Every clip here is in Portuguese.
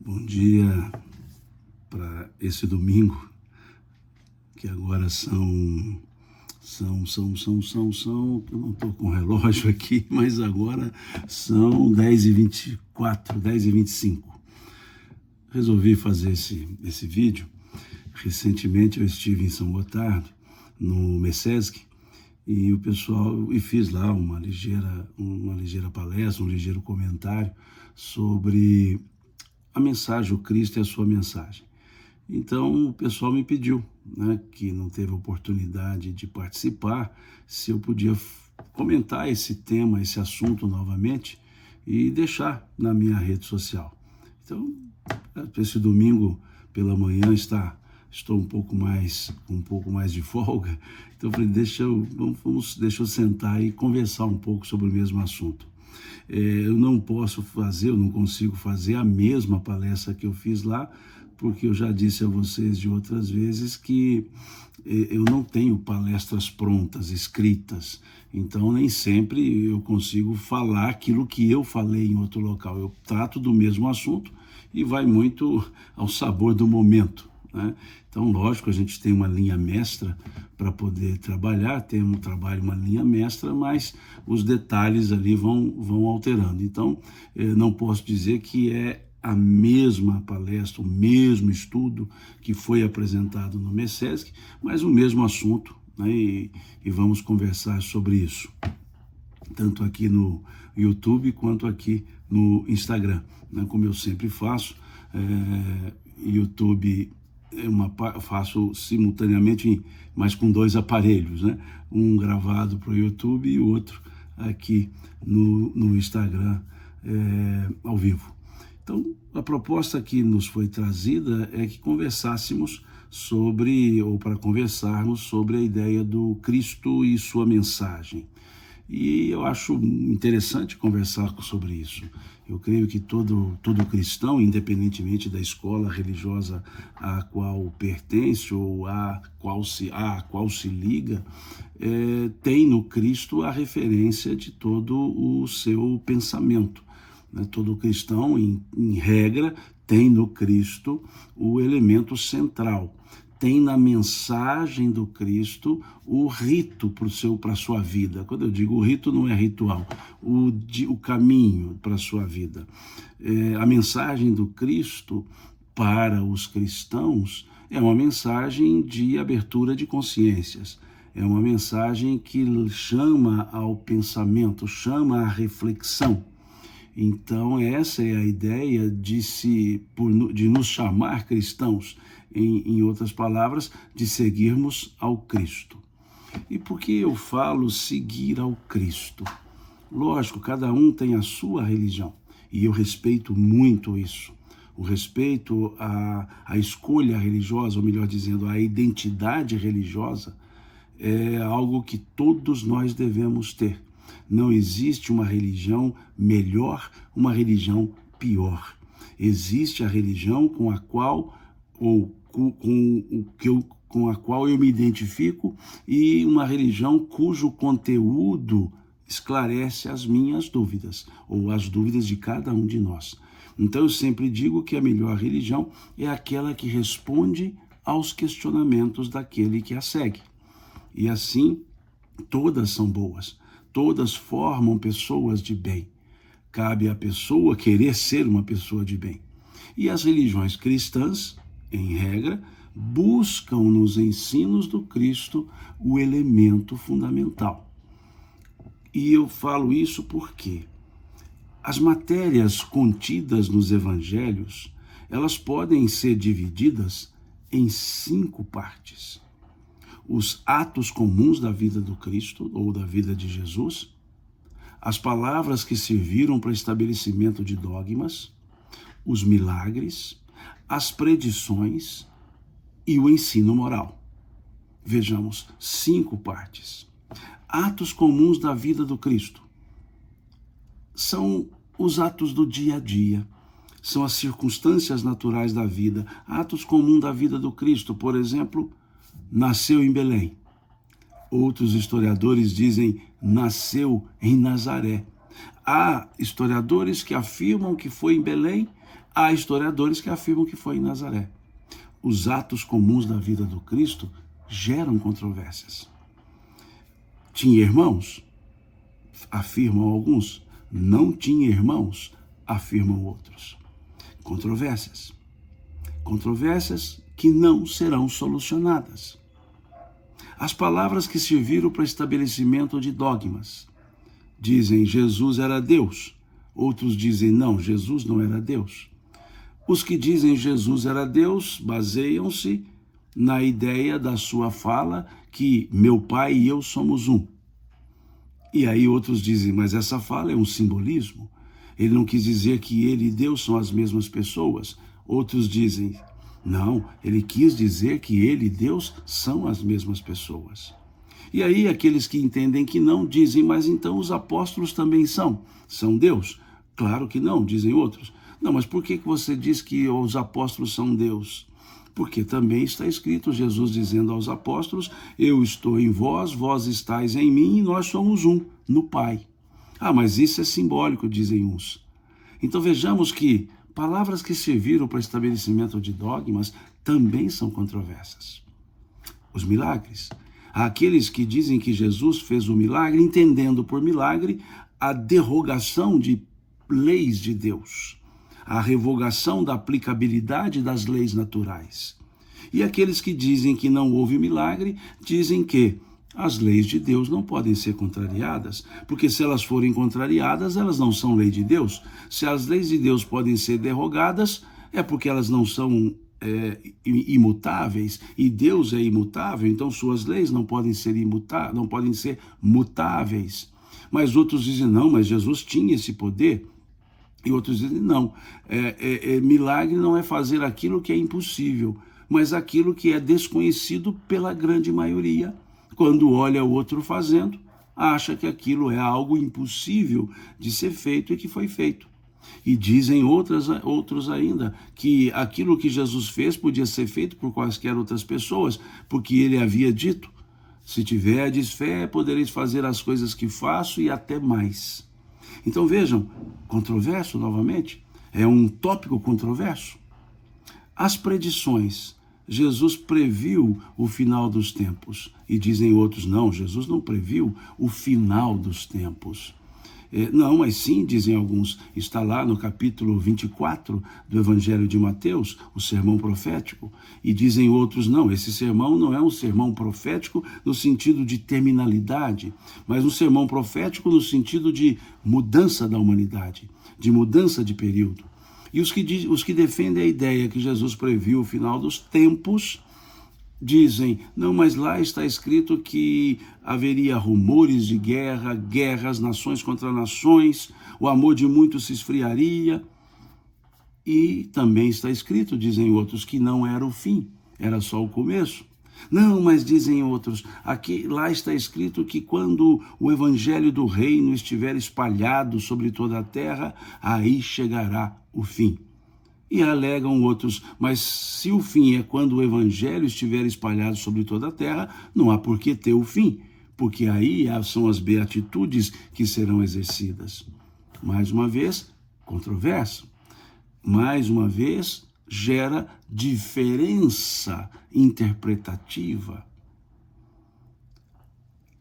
Bom dia para esse domingo, que agora são, eu não estou com o relógio aqui, mas agora são 10h24, 10h25. Resolvi fazer esse vídeo. Recentemente eu estive em São Gotardo, no MECESC, e fiz lá uma ligeira palestra, um ligeiro comentário sobre a mensagem, o Cristo e a sua mensagem. Então o pessoal me pediu, que não teve oportunidade de participar, se eu podia comentar esse tema, esse assunto novamente e deixar na minha rede social. Então, esse domingo pela manhã estou um pouco mais de folga, então eu falei, deixa eu sentar e conversar um pouco sobre o mesmo assunto. Eu não consigo fazer a mesma palestra que eu fiz lá, porque eu já disse a vocês de outras vezes que eu não tenho palestras prontas, escritas, então nem sempre eu consigo falar aquilo que eu falei em outro local. Eu trato do mesmo assunto e vai muito ao sabor do momento, né? Então, lógico, a gente tem uma linha mestra para poder trabalhar, uma linha mestra, mas os detalhes ali vão alterando. Então, não posso dizer que é a mesma palestra, o mesmo estudo que foi apresentado no MECESC, mas o mesmo assunto, né? E vamos conversar sobre isso, tanto aqui no YouTube quanto aqui no Instagram, né? Como eu sempre faço, YouTube faço simultaneamente, mas com dois aparelhos, né? Um gravado para o YouTube e o outro aqui no Instagram, ao vivo. Então, a proposta que nos foi trazida é que conversarmos sobre a ideia do Cristo e sua mensagem. E eu acho interessante conversar sobre isso. Eu creio que todo cristão, independentemente da escola religiosa a qual pertence ou a qual se liga, tem no Cristo a referência de todo o seu pensamento. Todo cristão, em regra, tem no Cristo o elemento central. Tem na mensagem do Cristo o rito para a sua vida. Quando eu digo o rito, não é ritual, o caminho para a sua vida. A mensagem do Cristo para os cristãos é uma mensagem de abertura de consciências. É uma mensagem que chama ao pensamento, chama à reflexão. Então, essa é a ideia de nos chamar cristãos, em outras palavras, de seguirmos ao Cristo. E por que eu falo seguir ao Cristo? Lógico, cada um tem a sua religião, e eu respeito muito isso. O respeito à escolha religiosa, ou melhor dizendo, à identidade religiosa, é algo que todos nós devemos ter. Não existe uma religião melhor, uma religião pior. Existe a religião com a qual eu me identifico e uma religião cujo conteúdo esclarece as minhas dúvidas ou as dúvidas de cada um de nós. Então eu sempre digo que a melhor religião é aquela que responde aos questionamentos daquele que a segue. E assim, todas são boas. Todas formam pessoas de bem. Cabe à pessoa querer ser uma pessoa de bem. E as religiões cristãs, em regra, buscam nos ensinos do Cristo o elemento fundamental. E eu falo isso porque as matérias contidas nos evangelhos, elas podem ser divididas em 5 partes. Os atos comuns da vida do Cristo ou da vida de Jesus, as palavras que serviram para estabelecimento de dogmas, os milagres, as predições e o ensino moral. Vejamos, 5 partes. Atos comuns da vida do Cristo são os atos do dia a dia, são as circunstâncias naturais da vida. Atos comuns da vida do Cristo, por exemplo, nasceu em Belém. Outros historiadores dizem nasceu em Nazaré. Há historiadores que afirmam que foi em Belém, Há historiadores que afirmam que foi em Nazaré. Os atos comuns da vida do Cristo geram controvérsias. Tinha irmãos? Afirmam alguns. Não tinha irmãos? Afirmam outros. Controvérsias. Controvérsias que não serão solucionadas. As palavras que serviram para estabelecimento de dogmas. Dizem Jesus era Deus. Outros dizem não, Jesus não era Deus. Os que dizem Jesus era Deus baseiam-se na ideia da sua fala que meu pai e eu somos um. E aí outros dizem, mas essa fala é um simbolismo. Ele não quis dizer que ele e Deus são as mesmas pessoas. Outros dizem, não, ele quis dizer que ele e Deus são as mesmas pessoas. E aí aqueles que entendem que não dizem, mas então os apóstolos também são Deus? Claro que não, dizem outros. Não, mas por que você diz que os apóstolos são Deus? Porque também está escrito, Jesus dizendo aos apóstolos, eu estou em vós, vós estáis em mim e nós somos um, no Pai. Ah, mas isso é simbólico, dizem uns. Então vejamos que palavras que serviram para estabelecimento de dogmas também são controversas. Os milagres. Há aqueles que dizem que Jesus fez o milagre, entendendo por milagre a derrogação de leis de Deus, a revogação da aplicabilidade das leis naturais. E aqueles que dizem que não houve milagre, dizem que as leis de Deus não podem ser contrariadas, porque se elas forem contrariadas, elas não são lei de Deus. Se as leis de Deus podem ser derrogadas, é porque elas não são imutáveis, e Deus é imutável, então suas leis não podem ser mutáveis. Mas outros dizem, não, mas Jesus tinha esse poder. E outros dizem, não, milagre não é fazer aquilo que é impossível, mas aquilo que é desconhecido pela grande maioria. Quando olha o outro fazendo, acha que aquilo é algo impossível de ser feito e que foi feito. E dizem outros ainda que aquilo que Jesus fez podia ser feito por quaisquer outras pessoas, porque ele havia dito, se tiverdes fé, podereis fazer as coisas que faço e até mais. Então vejam, controverso novamente, é um tópico controverso. As predições, Jesus previu o final dos tempos, e dizem outros, não, Jesus não previu o final dos tempos. Não, mas sim, dizem alguns, está lá no capítulo 24 do Evangelho de Mateus, o sermão profético, e dizem outros, não, esse sermão não é um sermão profético no sentido de terminalidade, mas um sermão profético no sentido de mudança da humanidade, de mudança de período. E os que defendem a ideia que Jesus previu o final dos tempos, dizem, não, mas lá está escrito que haveria rumores de guerra, guerras, nações contra nações, o amor de muitos se esfriaria. E também está escrito, dizem outros, que não era o fim, era só o começo. Não, mas dizem outros, lá está escrito que quando o evangelho do reino estiver espalhado sobre toda a terra, aí chegará o fim. E alegam outros, mas se o fim é quando o evangelho estiver espalhado sobre toda a terra, não há por que ter o fim, porque aí são as beatitudes que serão exercidas. Mais uma vez, controverso. Mais uma vez, gera diferença interpretativa.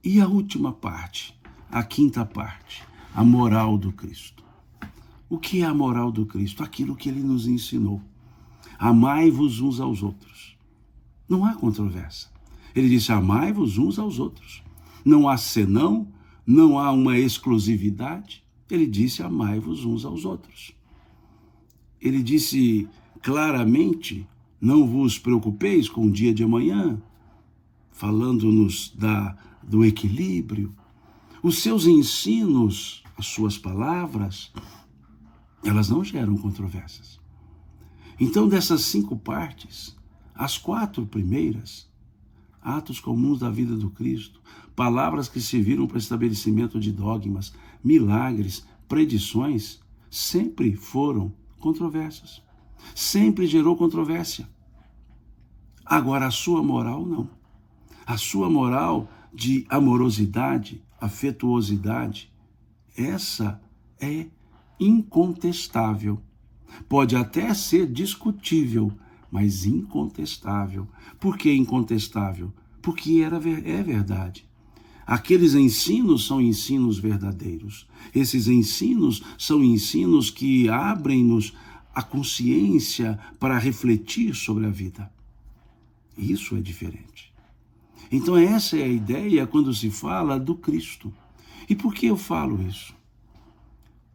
E a última parte, a quinta parte, a moral do Cristo. O que é a moral do Cristo? Aquilo que ele nos ensinou. Amai-vos uns aos outros. Não há controvérsia. Ele disse, amai-vos uns aos outros. Não há senão, não há uma exclusividade. Ele disse, amai-vos uns aos outros. Ele disse claramente, não vos preocupeis com o dia de amanhã, falando-nos do equilíbrio. Os seus ensinos, as suas palavras, elas não geram controvérsias. Então, dessas 5 partes, as 4 primeiras, atos comuns da vida do Cristo, palavras que serviram para estabelecimento de dogmas, milagres, predições, sempre foram controversas. Sempre gerou controvérsia. Agora, a sua moral, não. A sua moral de amorosidade, afetuosidade, essa é incontestável. Pode até ser discutível, mas incontestável. Por que incontestável? Porque é verdade. Aqueles ensinos são ensinos verdadeiros. Esses ensinos são ensinos que abrem-nos a consciência para refletir sobre a vida. Isso é diferente. Então essa é a ideia quando se fala do Cristo. E por que eu falo isso?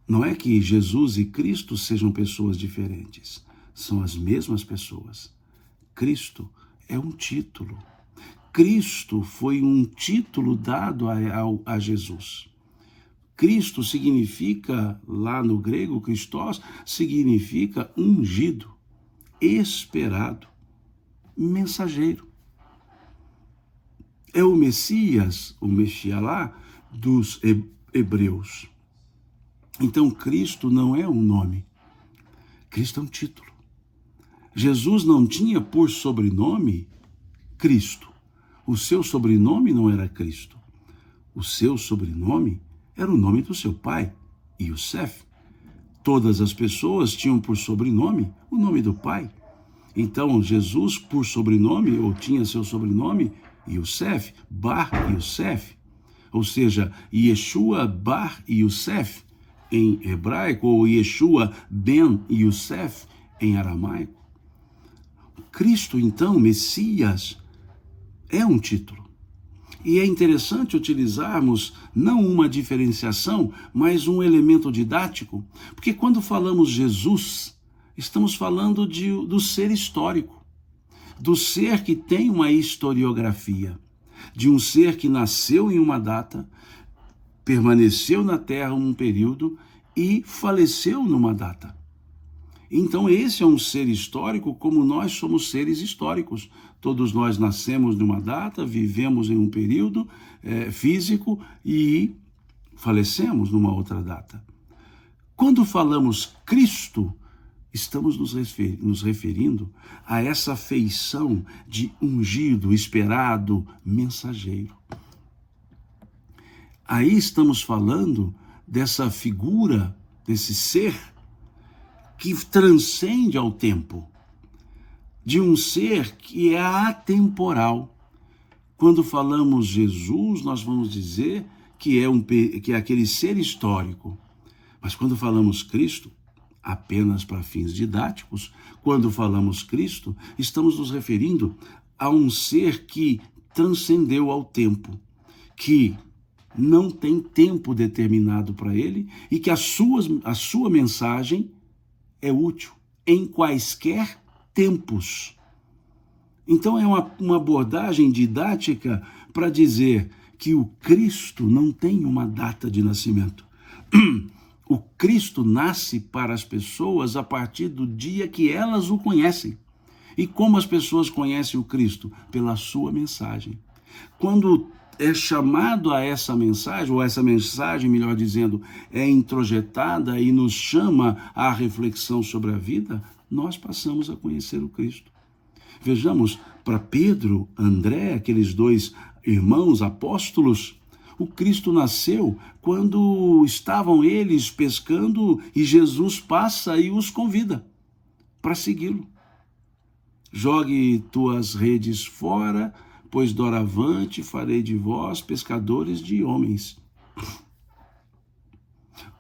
Não é que Jesus e Cristo sejam pessoas diferentes. São as mesmas pessoas. Cristo é um título. Cristo foi um título dado a Jesus. Cristo significa, lá no grego, Christos, significa ungido, esperado, mensageiro. É o Messias, o Mexialá, dos hebreus. Então, Cristo não é um nome. Cristo é um título. Jesus não tinha por sobrenome Cristo. O seu sobrenome não era Cristo. O seu sobrenome era o nome do seu pai, Yosef. Todas as pessoas tinham por sobrenome o nome do pai. Então, Jesus, por sobrenome, ou tinha seu sobrenome, Yosef, Bar Yosef, ou seja, Yeshua Bar Yosef, em hebraico, ou Yeshua Ben Yosef, em aramaico. Cristo, então, Messias, é um título. E é interessante utilizarmos não uma diferenciação, mas um elemento didático, porque quando falamos Jesus, estamos falando do ser histórico, do ser que tem uma historiografia, de um ser que nasceu em uma data, permaneceu na Terra um período e faleceu numa data. Então esse é um ser histórico como nós somos seres históricos. Todos nós nascemos numa data, vivemos em um período físico e falecemos numa outra data. Quando falamos Cristo, estamos nos referindo a essa feição de ungido, esperado, mensageiro. Aí estamos falando dessa figura, desse ser que transcende ao tempo, de um ser que é atemporal. Quando falamos Jesus, nós vamos dizer que é aquele ser histórico. Mas quando falamos Cristo, apenas para fins didáticos, quando falamos Cristo, estamos nos referindo a um ser que transcendeu ao tempo, que não tem tempo determinado para ele e que a sua mensagem é útil em quaisquer tempos. Então é uma abordagem didática para dizer que o Cristo não tem uma data de nascimento. O Cristo nasce para as pessoas a partir do dia que elas o conhecem. E como as pessoas conhecem o Cristo? Pela sua mensagem. Quando é chamado a essa mensagem, ou essa mensagem, melhor dizendo, é introjetada e nos chama à reflexão sobre a vida, nós passamos a conhecer o Cristo. Vejamos, para Pedro, André, aqueles dois irmãos apóstolos, o Cristo nasceu quando estavam eles pescando e Jesus passa e os convida para segui-lo. Jogue tuas redes fora, pois doravante farei de vós pescadores de homens.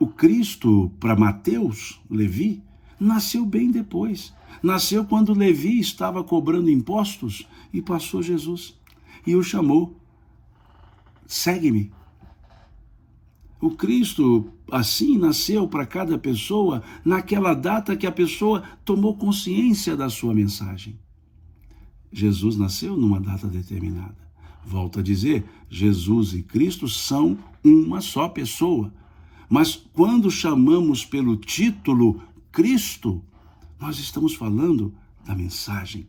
O Cristo, para Mateus, Levi, nasceu bem depois. Nasceu quando Levi estava cobrando impostos e passou Jesus e o chamou. Segue-me. O Cristo, assim, nasceu para cada pessoa naquela data que a pessoa tomou consciência da sua mensagem. Jesus nasceu numa data determinada. Volto a dizer, Jesus e Cristo são uma só pessoa. Mas quando chamamos pelo título Cristo, nós estamos falando da mensagem.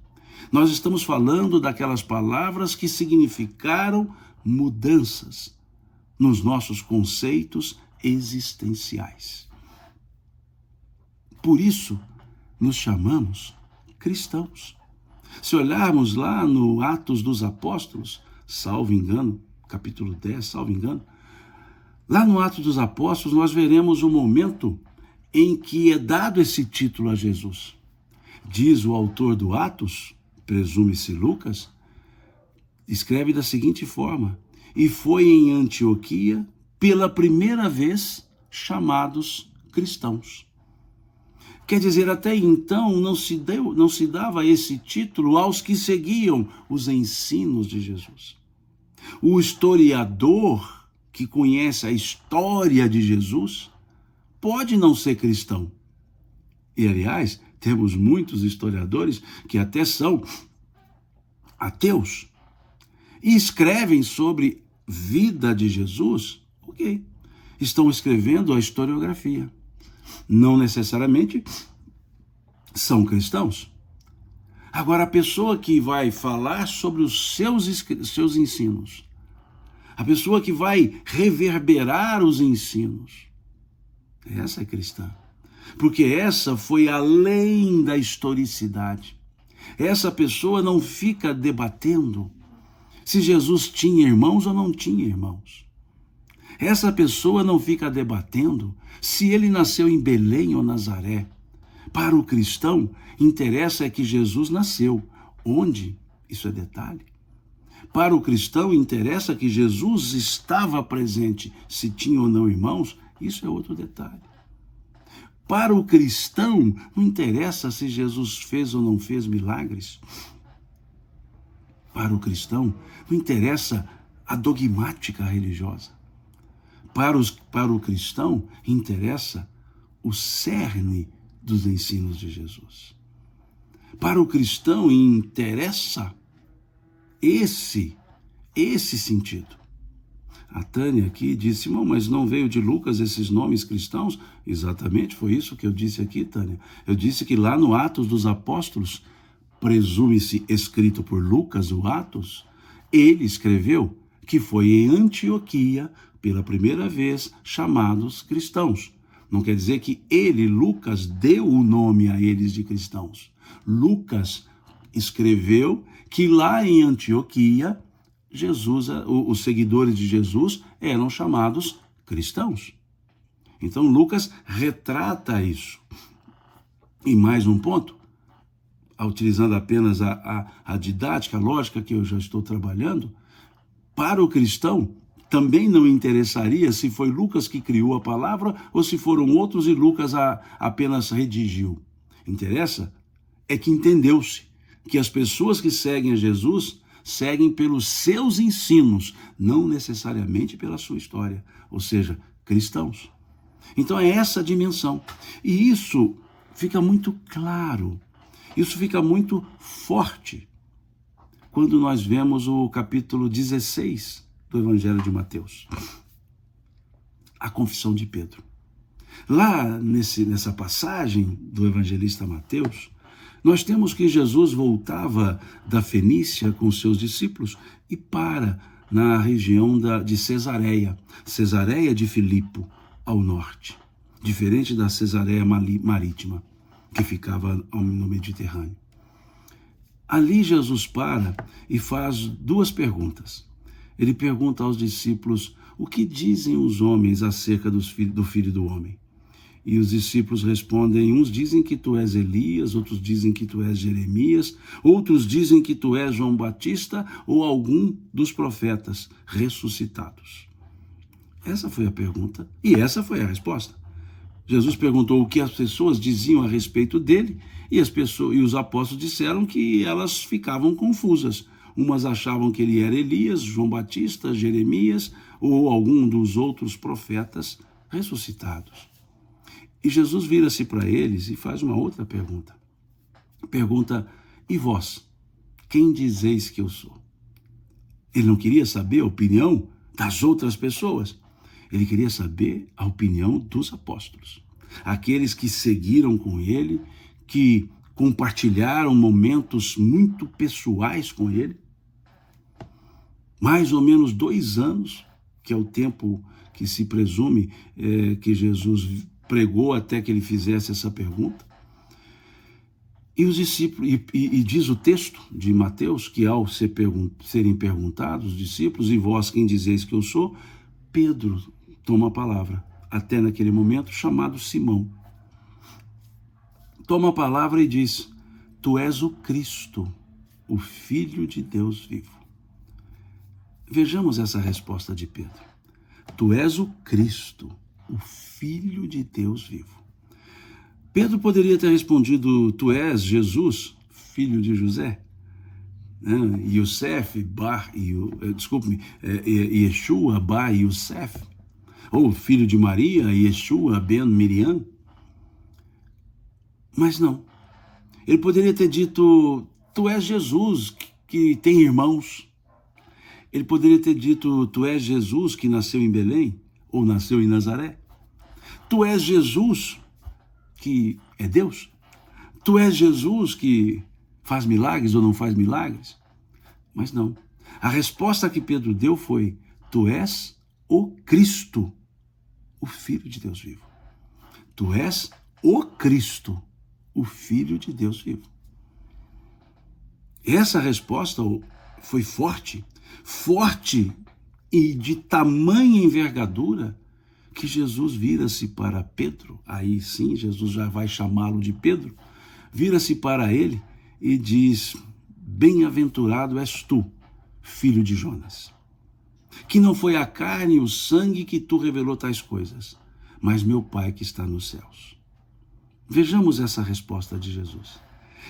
Nós estamos falando daquelas palavras que significaram mudanças nos nossos conceitos existenciais. Por isso, nos chamamos cristãos. Se olharmos lá no Atos dos Apóstolos, salvo engano, capítulo 10, salvo engano, lá no Atos dos Apóstolos nós veremos um momento em que é dado esse título a Jesus. Diz o autor do Atos, presume-se Lucas, escreve da seguinte forma: e foi em Antioquia, pela primeira vez, chamados cristãos. Quer dizer, até então não se dava esse título aos que seguiam os ensinos de Jesus. O historiador que conhece a história de Jesus pode não ser cristão. E, aliás, temos muitos historiadores que até são ateus e escrevem sobre vida de Jesus. Ok, estão escrevendo a historiografia. Não necessariamente são cristãos. Agora, a pessoa que vai falar sobre os seus ensinos, a pessoa que vai reverberar os ensinos, essa é cristã. Porque essa foi além da historicidade. Essa pessoa não fica debatendo se Jesus tinha irmãos ou não tinha irmãos. Essa pessoa não fica debatendo se ele nasceu em Belém ou Nazaré. Para o cristão, interessa é que Jesus nasceu. Onde? Isso é detalhe. Para o cristão, interessa que Jesus estava presente. Se tinha ou não irmãos, isso é outro detalhe. Para o cristão, não interessa se Jesus fez ou não fez milagres. Para o cristão, não interessa a dogmática religiosa. Para o cristão, interessa o cerne dos ensinos de Jesus. Para o cristão, interessa esse sentido. A Tânia aqui disse: irmão, mas não veio de Lucas esses nomes cristãos? Exatamente, foi isso que eu disse aqui, Tânia. Eu disse que lá no Atos dos Apóstolos, presume-se escrito por Lucas, o Atos, ele escreveu que foi em Antioquia, pela primeira vez, chamados cristãos. Não quer dizer que ele, Lucas, deu o nome a eles de cristãos. Lucas escreveu que lá em Antioquia, os seguidores de Jesus eram chamados cristãos. Então Lucas retrata isso. E mais um ponto, utilizando apenas a didática, a lógica que eu já estou trabalhando, para o cristão também não interessaria se foi Lucas que criou a palavra ou se foram outros e Lucas apenas redigiu. Interessa é que entendeu-se que as pessoas que seguem a Jesus seguem pelos seus ensinos, não necessariamente pela sua história, ou seja, cristãos. Então é essa a dimensão. E isso fica muito claro, isso fica muito forte quando nós vemos o capítulo 16 do Evangelho de Mateus, a confissão de Pedro. Lá nessa passagem do evangelista Mateus, nós temos que Jesus voltava da Fenícia com seus discípulos e para na região de Cesareia de Filipo, ao norte, diferente da Cesareia marítima, que ficava no Mediterrâneo. Ali Jesus para e faz duas perguntas. Ele pergunta aos discípulos: o que dizem os homens acerca do Filho do Homem? E os discípulos respondem: uns dizem que tu és Elias, outros dizem que tu és Jeremias, outros dizem que tu és João Batista ou algum dos profetas ressuscitados. Essa foi a pergunta e essa foi a resposta. Jesus perguntou o que as pessoas diziam a respeito dele e os apóstolos disseram que elas ficavam confusas. Umas achavam que ele era Elias, João Batista, Jeremias ou algum dos outros profetas ressuscitados. E Jesus vira-se para eles e faz uma outra pergunta. Pergunta: e vós, quem dizeis que eu sou? Ele não queria saber a opinião das outras pessoas. Ele queria saber a opinião dos apóstolos. Aqueles que seguiram com ele, que compartilharam momentos muito pessoais com ele. Mais ou menos 2 anos, que é o tempo que se presume que Jesus pregou até que ele fizesse essa pergunta. E os discípulos, e diz o texto de Mateus, que ao serem perguntados, os discípulos: e vós quem dizeis que eu sou? Pedro toma a palavra, até naquele momento chamado Simão. toma a palavra e diz: tu és o Cristo, o Filho de Deus vivo. Vejamos essa resposta de Pedro. Tu és o Cristo, o Filho de Deus vivo. Pedro poderia ter respondido: tu és Jesus, filho de José, Yosef, Yeshua, Bar Yosef, ou filho de Maria, Yeshua, Ben Miriam. Mas não. Ele poderia ter dito: tu és Jesus, que tem irmãos. Ele poderia ter dito: tu és Jesus, que nasceu em Belém, ou nasceu em Nazaré. Tu és Jesus, que é Deus. Tu és Jesus, que faz milagres ou não faz milagres. Mas não. A resposta que Pedro deu foi: tu és o Cristo, o Filho de Deus vivo. Tu és o Cristo, o Filho de Deus vivo. Essa resposta foi forte e de tamanha envergadura que Jesus vira-se para Pedro. Aí sim, Jesus já vai chamá-lo de Pedro. Vira-se para ele e diz: bem-aventurado és tu, filho de Jonas, que não foi a carne e o sangue que tu revelou tais coisas, mas meu Pai que está nos céus. Vejamos essa resposta de Jesus.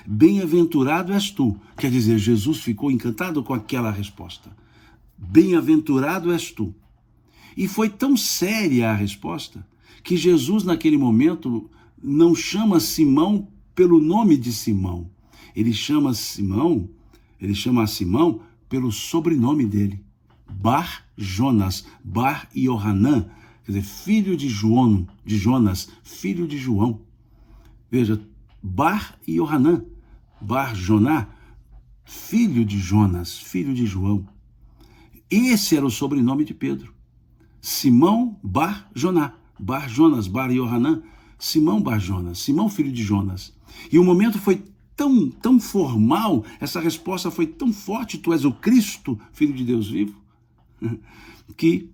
Bem-aventurado és tu. Quer dizer, Jesus ficou encantado com aquela resposta. Bem-aventurado és tu. E foi tão séria a resposta que Jesus, naquele momento, não chama Simão pelo nome de Simão. Ele chama a Simão pelo sobrenome dele. Bar Jonas, Bar Yohanan, quer dizer, filho de Jonas, filho de João. Veja, Bar Yohanan, Bar Joná, filho de Jonas, filho de João. Esse era o sobrenome de Pedro. Simão Bar Joná, Bar Jonas, Bar Yohanan, Simão Bar Jonas, Simão filho de Jonas. E o momento foi tão formal, essa resposta foi tão forte: tu és o Cristo, filho de Deus vivo, que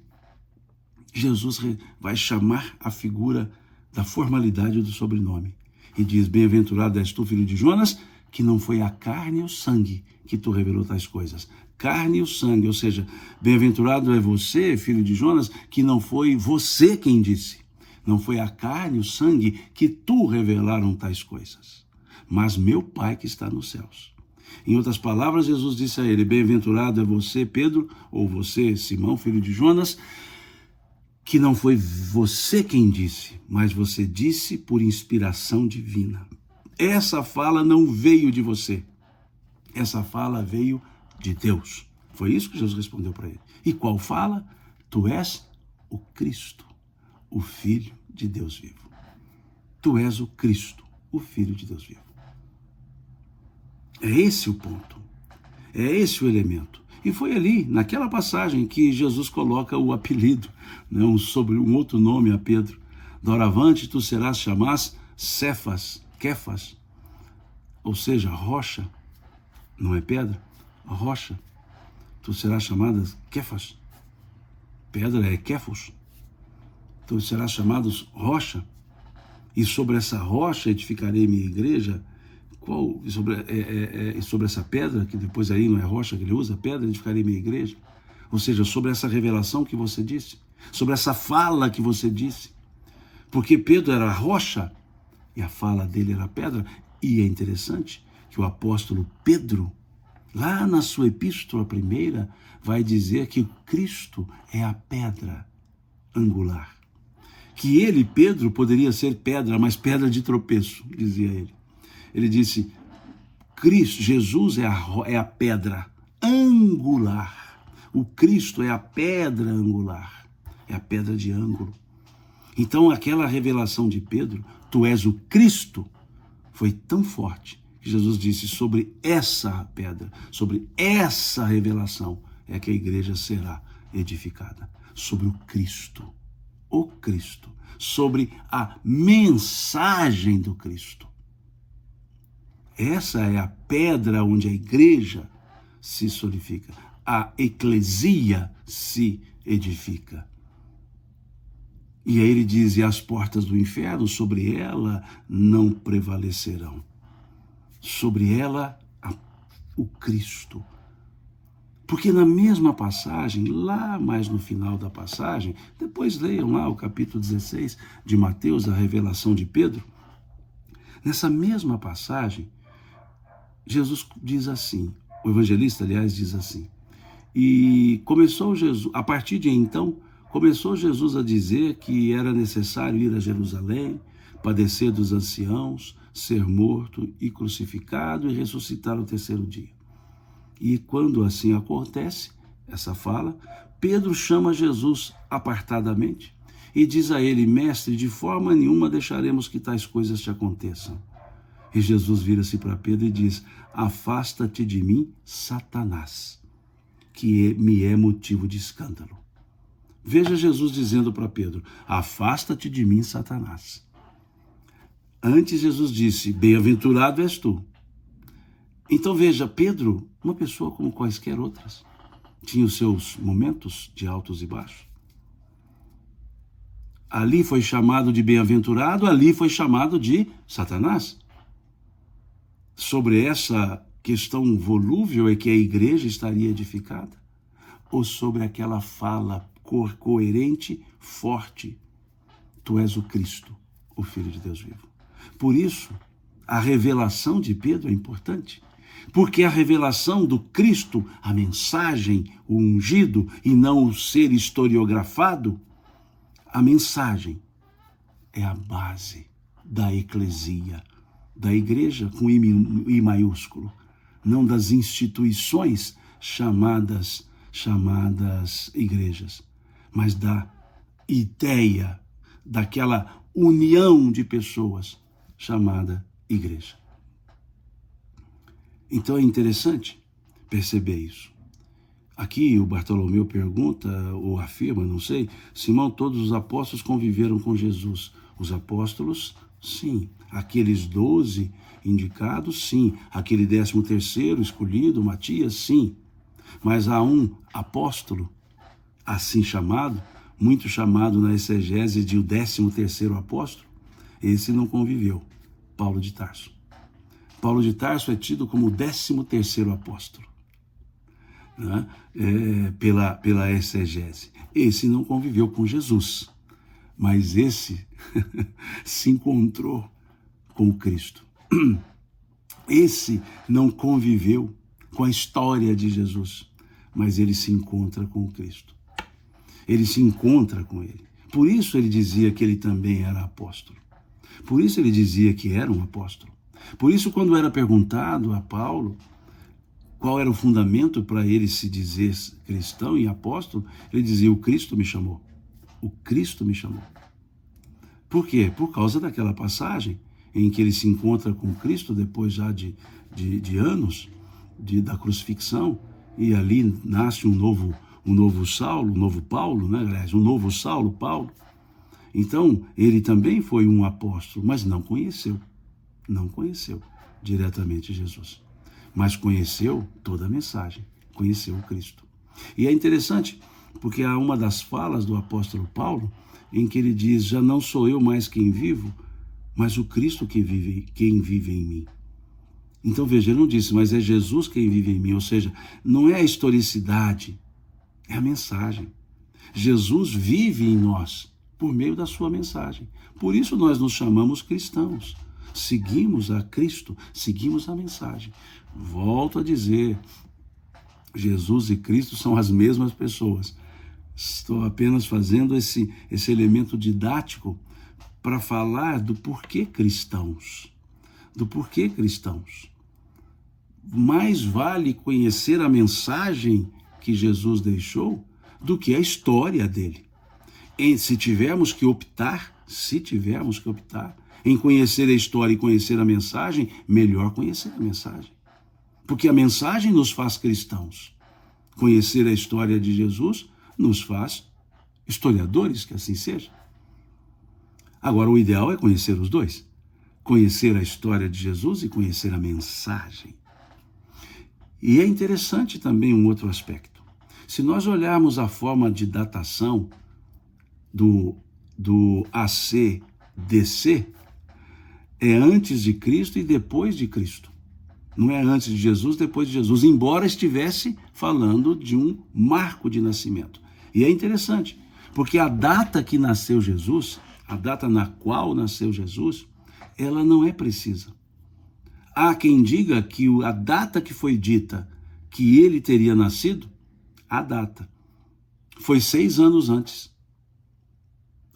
Jesus vai chamar a figura da formalidade do sobrenome. E diz: bem-aventurado és tu, filho de Jonas, que não foi a carne e o sangue que tu revelou tais coisas. Carne e o sangue, ou seja, bem-aventurado é você, filho de Jonas, que não foi você quem disse. Não foi a carne e o sangue que tu revelaram tais coisas, mas meu Pai que está nos céus. Em outras palavras, Jesus disse a ele: bem-aventurado é você, Pedro, ou você, Simão, filho de Jonas, que não foi você quem disse, mas você disse por inspiração divina. Essa fala não veio de você. Essa fala veio de Deus. Foi isso que Jesus respondeu para ele. E qual fala? Tu és o Cristo, o Filho de Deus vivo. Tu és o Cristo, o Filho de Deus vivo. É esse o ponto. É esse o elemento. E foi ali, naquela passagem, que Jesus coloca o apelido, sobre um outro nome a Pedro. Doravante tu serás chamado Kefas, ou seja, rocha, não é pedra, rocha. Tu serás chamado Kefas. Pedra é Kefos. Tu serás chamado rocha, e sobre essa rocha edificarei minha igreja. Sobre essa pedra, que depois aí não é rocha que ele usa, pedra, edificarei minha igreja. Ou seja, sobre essa revelação que você disse, sobre essa fala que você disse. Porque Pedro era rocha e a fala dele era pedra. E é interessante que o apóstolo Pedro, lá na sua epístola primeira, vai dizer que Cristo é a pedra angular. Que ele, Pedro, poderia ser pedra, mas pedra de tropeço, dizia ele. Ele disse: Cristo, Jesus é a pedra angular. O Cristo é a pedra angular, é a pedra de ângulo. Então aquela revelação de Pedro, tu és o Cristo, foi tão forte que Jesus disse: sobre essa pedra, sobre essa revelação é que a igreja será edificada. Sobre o Cristo, sobre a mensagem do Cristo. Essa é a pedra onde a igreja se solidifica, a eclesia se edifica. E aí ele diz, e as portas do inferno sobre ela não prevalecerão. Sobre ela, o Cristo. Porque na mesma passagem, lá mais no final da passagem, depois leiam lá o capítulo 16 de Mateus, a revelação de Pedro. Nessa mesma passagem, Jesus diz assim, o evangelista, aliás, diz assim, e começou Jesus, a partir de então, começou Jesus a dizer que era necessário ir a Jerusalém, padecer dos anciãos, ser morto e crucificado e ressuscitar no terceiro dia. E quando assim acontece, essa fala, Pedro chama Jesus apartadamente e diz a ele, mestre, de forma nenhuma deixaremos que tais coisas te aconteçam. E Jesus vira-se para Pedro e diz, afasta-te de mim, Satanás, que me é motivo de escândalo. Veja Jesus dizendo para Pedro, afasta-te de mim, Satanás. Antes Jesus disse, bem-aventurado és tu. Então veja, Pedro, uma pessoa como quaisquer outras, tinha os seus momentos de altos e baixos. Ali foi chamado de bem-aventurado, ali foi chamado de Satanás. Sobre essa questão volúvel é que a igreja estaria edificada? Ou sobre aquela fala coerente, forte, tu és o Cristo, o Filho de Deus vivo. Por isso, a revelação de Pedro é importante, porque a revelação do Cristo, a mensagem, o ungido, e não o ser historiografado, a mensagem é a base da eclesia, da igreja com I maiúsculo, não das instituições chamadas igrejas, mas da ideia, daquela união de pessoas chamada igreja. Então é interessante perceber isso. Aqui o Bartolomeu pergunta, ou afirma, não sei, Simão, todos os apóstolos conviveram com Jesus. Os apóstolos, sim. Aqueles 12 indicados, sim. Aquele 13º escolhido, Matias, sim. Mas há um apóstolo, assim chamado, muito chamado na exegese de o 13º apóstolo, esse não conviveu, Paulo de Tarso. Paulo de Tarso é tido como o 13º apóstolo, né? pela exegese. Esse não conviveu com Jesus, mas esse se encontrou com Cristo. Esse não conviveu com a história de Jesus, mas ele se encontra com Cristo. Ele se encontra com ele. Por isso ele dizia que ele também era apóstolo. Por isso ele dizia que era um apóstolo. Por isso, quando era perguntado a Paulo qual era o fundamento para ele se dizer cristão e apóstolo, ele dizia, o Cristo me chamou. O Cristo me chamou. Por quê? Por causa daquela passagem em que ele se encontra com Cristo depois já de anos da crucifixão, e ali nasce um novo Saulo, um novo Paulo, né? Aliás, um novo Saulo, Paulo. Então, ele também foi um apóstolo, mas não conheceu diretamente Jesus, mas conheceu toda a mensagem, conheceu o Cristo. E é interessante, porque há uma das falas do apóstolo Paulo, em que ele diz, já não sou eu mais quem vivo, mas o Cristo quem vive em mim. Então veja, ele não disse, mas é Jesus quem vive em mim, ou seja, não é a historicidade, é a mensagem. Jesus vive em nós, por meio da sua mensagem. Por isso nós nos chamamos cristãos. Seguimos a Cristo, seguimos a mensagem. Volto a dizer, Jesus e Cristo são as mesmas pessoas. Estou apenas fazendo esse elemento didático para falar do porquê cristãos. Do porquê cristãos. Mais vale conhecer a mensagem que Jesus deixou do que a história dele. Se tivermos que optar em conhecer a história e conhecer a mensagem, melhor conhecer a mensagem. Porque a mensagem nos faz cristãos. Conhecer a história de Jesus nos faz historiadores, que assim seja. Agora, o ideal é conhecer os dois. Conhecer a história de Jesus e conhecer a mensagem. E é interessante também um outro aspecto. Se nós olharmos a forma de datação do ACDC é antes de Cristo e depois de Cristo. Não é antes de Jesus, depois de Jesus, embora estivesse falando de um marco de nascimento. E é interessante, porque a data que nasceu Jesus, a data na qual nasceu Jesus, ela não é precisa. Há quem diga que a data que foi dita que ele teria nascido, a data, foi 6 anos antes.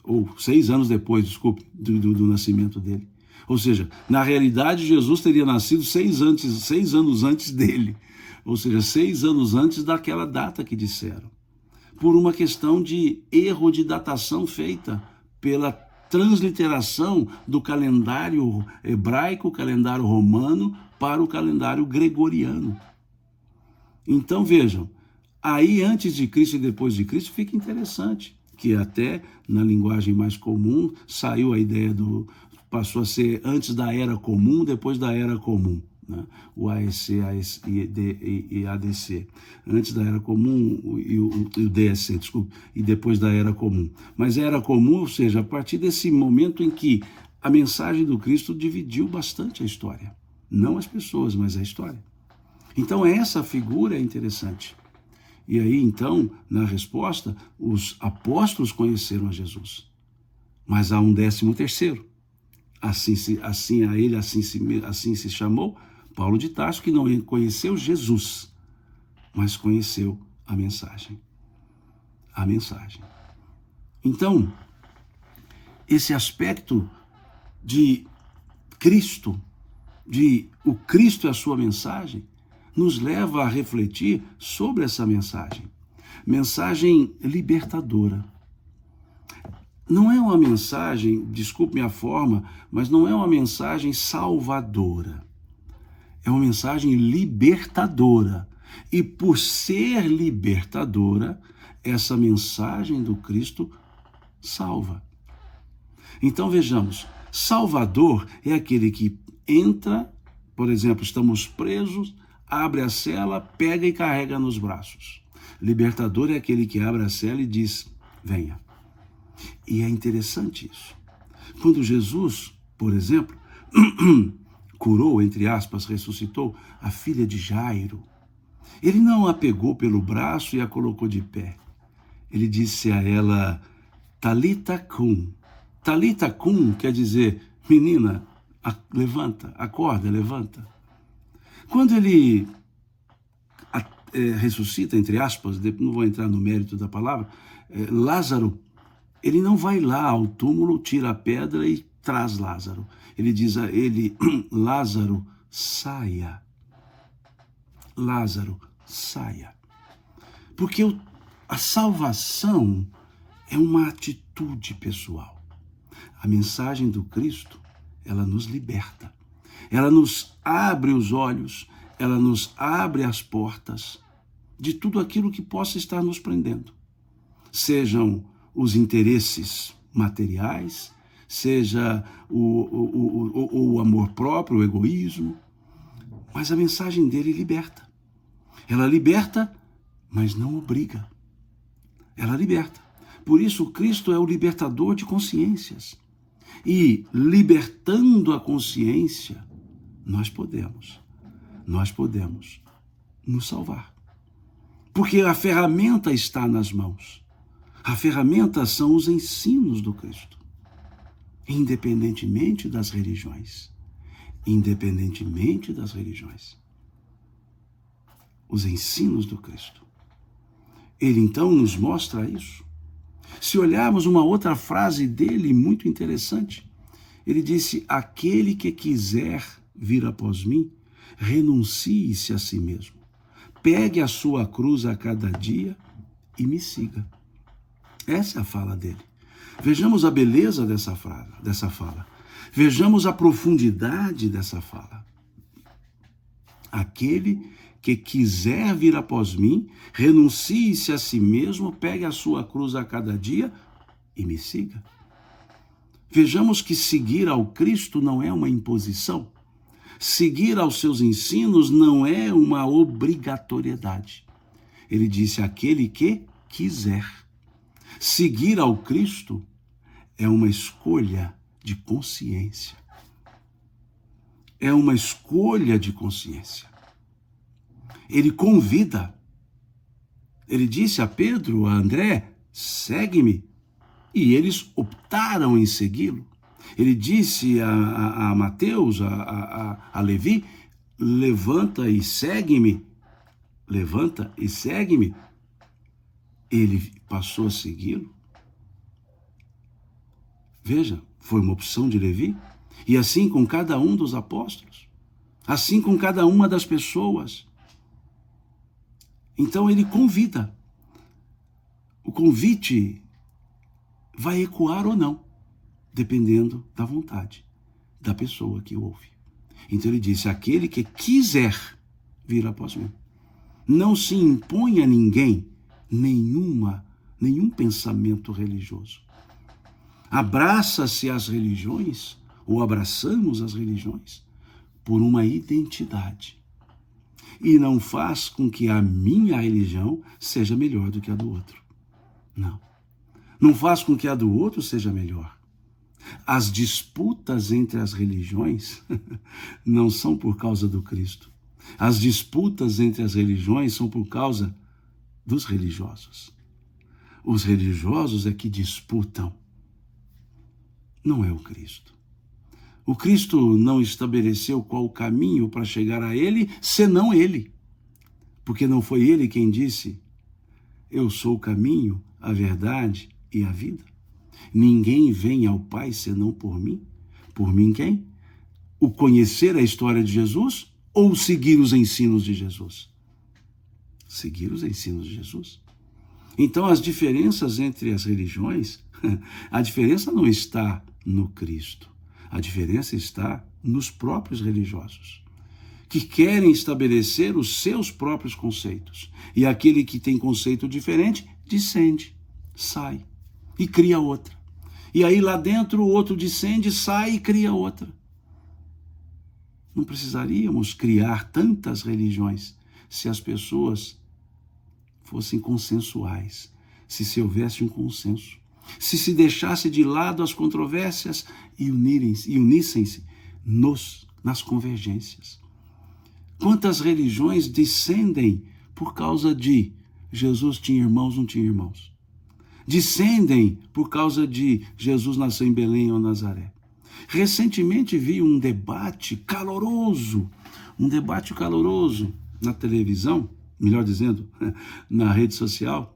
Ou 6 anos depois, desculpe, do nascimento dele. Ou seja, na realidade, Jesus teria nascido 6 anos antes dele. Ou seja, 6 anos antes daquela data que disseram. Por uma questão de erro de datação feita pela transliteração do calendário hebraico, calendário romano, para o calendário gregoriano. Então, vejam, aí antes de Cristo e depois de Cristo fica interessante, que até na linguagem mais comum saiu a ideia passou a ser antes da Era Comum, depois da Era Comum, né? O AEC, e ADC, antes da Era Comum e o DSC, desculpa, e depois da Era Comum. Mas a Era Comum, ou seja, a partir desse momento em que a mensagem do Cristo dividiu bastante a história, não as pessoas, mas a história. Então essa figura é interessante. E aí, então, na resposta, os apóstolos conheceram a Jesus. Mas há um 13º. Assim se chamou Paulo de Tarso, que não conheceu Jesus, mas conheceu a mensagem. A mensagem. Então, esse aspecto de Cristo, de o Cristo e a sua mensagem, nos leva a refletir sobre essa mensagem. Mensagem libertadora. Não é uma mensagem, desculpe a forma, mas não é uma mensagem salvadora. É uma mensagem libertadora. E por ser libertadora, essa mensagem do Cristo salva. Então vejamos, Salvador é aquele que entra, por exemplo, estamos presos, abre a cela, pega e carrega nos braços. Libertador é aquele que abre a cela e diz, venha. E é interessante isso. Quando Jesus, por exemplo, curou, entre aspas, ressuscitou a filha de Jairo, ele não a pegou pelo braço e a colocou de pé. Ele disse a ela, Talita cum. Talita cum quer dizer, menina, levanta, acorda, levanta. Quando ele ressuscita, entre aspas, não vou entrar no mérito da palavra, Lázaro, ele não vai lá ao túmulo, tira a pedra e traz Lázaro. Ele diz a ele, Lázaro, saia. Lázaro, saia. Porque a salvação é uma atitude pessoal. A mensagem do Cristo, ela nos liberta. Ela nos abre os olhos, ela nos abre as portas de tudo aquilo que possa estar nos prendendo. Sejam os interesses materiais, seja o amor próprio, o egoísmo, mas a mensagem dele liberta. Ela liberta, mas não obriga. Ela liberta. Por isso, o Cristo é o libertador de consciências. E, libertando a consciência, nós podemos nos salvar. Porque a ferramenta está nas mãos. A ferramenta são os ensinos do Cristo. Independentemente das religiões. Independentemente das religiões. Os ensinos do Cristo. Ele então nos mostra isso. Se olharmos uma outra frase dele muito interessante, ele disse, aquele que quiser vir após mim, renuncie-se a si mesmo. Pegue a sua cruz a cada dia e me siga. Essa é a fala dele. Vejamos a beleza dessa fala. Vejamos a profundidade dessa fala. Aquele que quiser vir após mim, renuncie-se a si mesmo, pegue a sua cruz a cada dia e me siga. Vejamos que seguir ao Cristo não é uma imposição. Seguir aos seus ensinos não é uma obrigatoriedade. Ele disse, aquele que quiser. Seguir ao Cristo é uma escolha de consciência. É uma escolha de consciência. Ele convida. Ele disse a Pedro, a André, segue-me. E eles optaram em segui-lo. Ele disse a Mateus, a Levi, levanta e segue-me. Levanta e segue-me. Ele passou a segui-lo. Veja, foi uma opção de Levi. E assim com cada um dos apóstolos. Assim com cada uma das pessoas. Então ele convida. O convite vai ecoar ou não, dependendo da vontade da pessoa que ouve. Então ele disse, aquele que quiser vir após mim, não se impõe a ninguém nenhum pensamento religioso. Abraça-se às religiões, ou abraçamos as religiões, por uma identidade. E não faz com que a minha religião seja melhor do que a do outro. Não. Não faz com que a do outro seja melhor. As disputas entre as religiões não são por causa do Cristo. As disputas entre as religiões são por causa dos religiosos. Os religiosos é que disputam. Não é o Cristo. O Cristo não estabeleceu qual o caminho para chegar a ele, senão ele. Porque não foi ele quem disse, eu sou o caminho, a verdade e a vida. Ninguém vem ao Pai senão por mim. Por mim quem? O conhecer a história de Jesus ou seguir os ensinos de Jesus? Seguir os ensinos de Jesus. Então as diferenças entre as religiões, a diferença não está no Cristo. A diferença está nos próprios religiosos, que querem estabelecer os seus próprios conceitos. E aquele que tem conceito diferente, descende, sai e cria outra. E aí lá dentro o outro descende, sai e cria outra. Não precisaríamos criar tantas religiões se as pessoas fossem consensuais, se houvesse um consenso. Se deixasse de lado as controvérsias e unissem-se nas convergências. Quantas religiões descendem por causa de Jesus tinha irmãos, não tinha irmãos? Descendem por causa de Jesus nasceu em Belém ou Nazaré. Recentemente vi um debate caloroso na televisão, melhor dizendo, na rede social,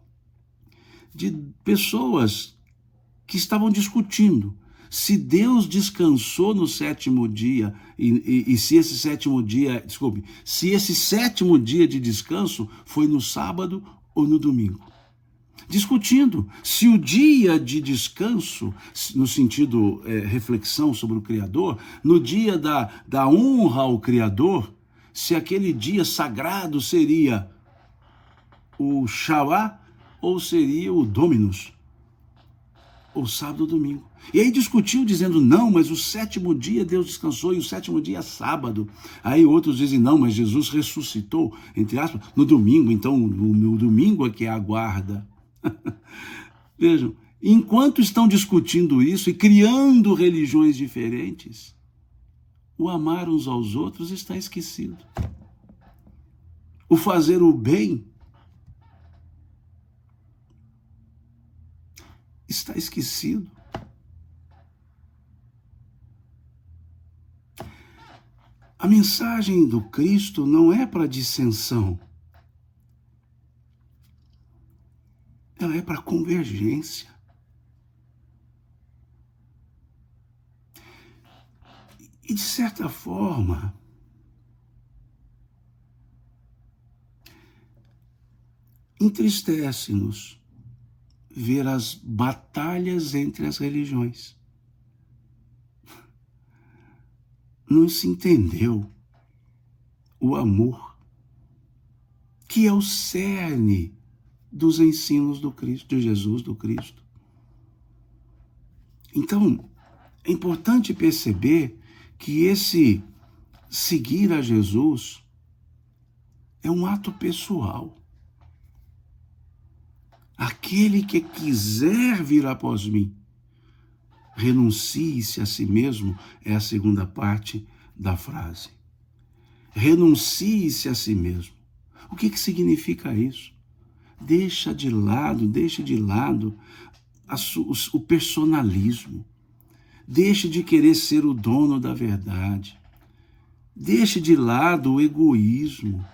de pessoas que estavam discutindo se Deus descansou no sétimo dia e se esse sétimo dia, se esse sétimo dia de descanso foi no sábado ou no domingo. Discutindo se o dia de descanso, no sentido reflexão sobre o Criador, no dia da honra ao Criador, se aquele dia sagrado seria o Shabá ou seria o Dominus, ou sábado ou domingo. E aí discutiu dizendo, não, mas o sétimo dia Deus descansou e o sétimo dia é sábado. Aí outros dizem, não, mas Jesus ressuscitou, entre aspas, no domingo, então o domingo é que é a guarda. Vejam, enquanto estão discutindo isso e criando religiões diferentes, o amar uns aos outros está esquecido. O fazer o bem está esquecido. A mensagem do Cristo não é para dissensão. Ela é para convergência. E de certa forma, entristece-nos ver as batalhas entre as religiões. Não se entendeu o amor, que é o cerne dos ensinos do Cristo, de Jesus, do Cristo. Então, é importante perceber que esse seguir a Jesus é um ato pessoal. Aquele que quiser vir após mim, Renuncie-se a si mesmo é a segunda parte da frase. Renuncie-se a si mesmo. O que significa isso? Deixe de lado o personalismo. Deixe de querer ser o dono da verdade. Deixe de lado o egoísmo.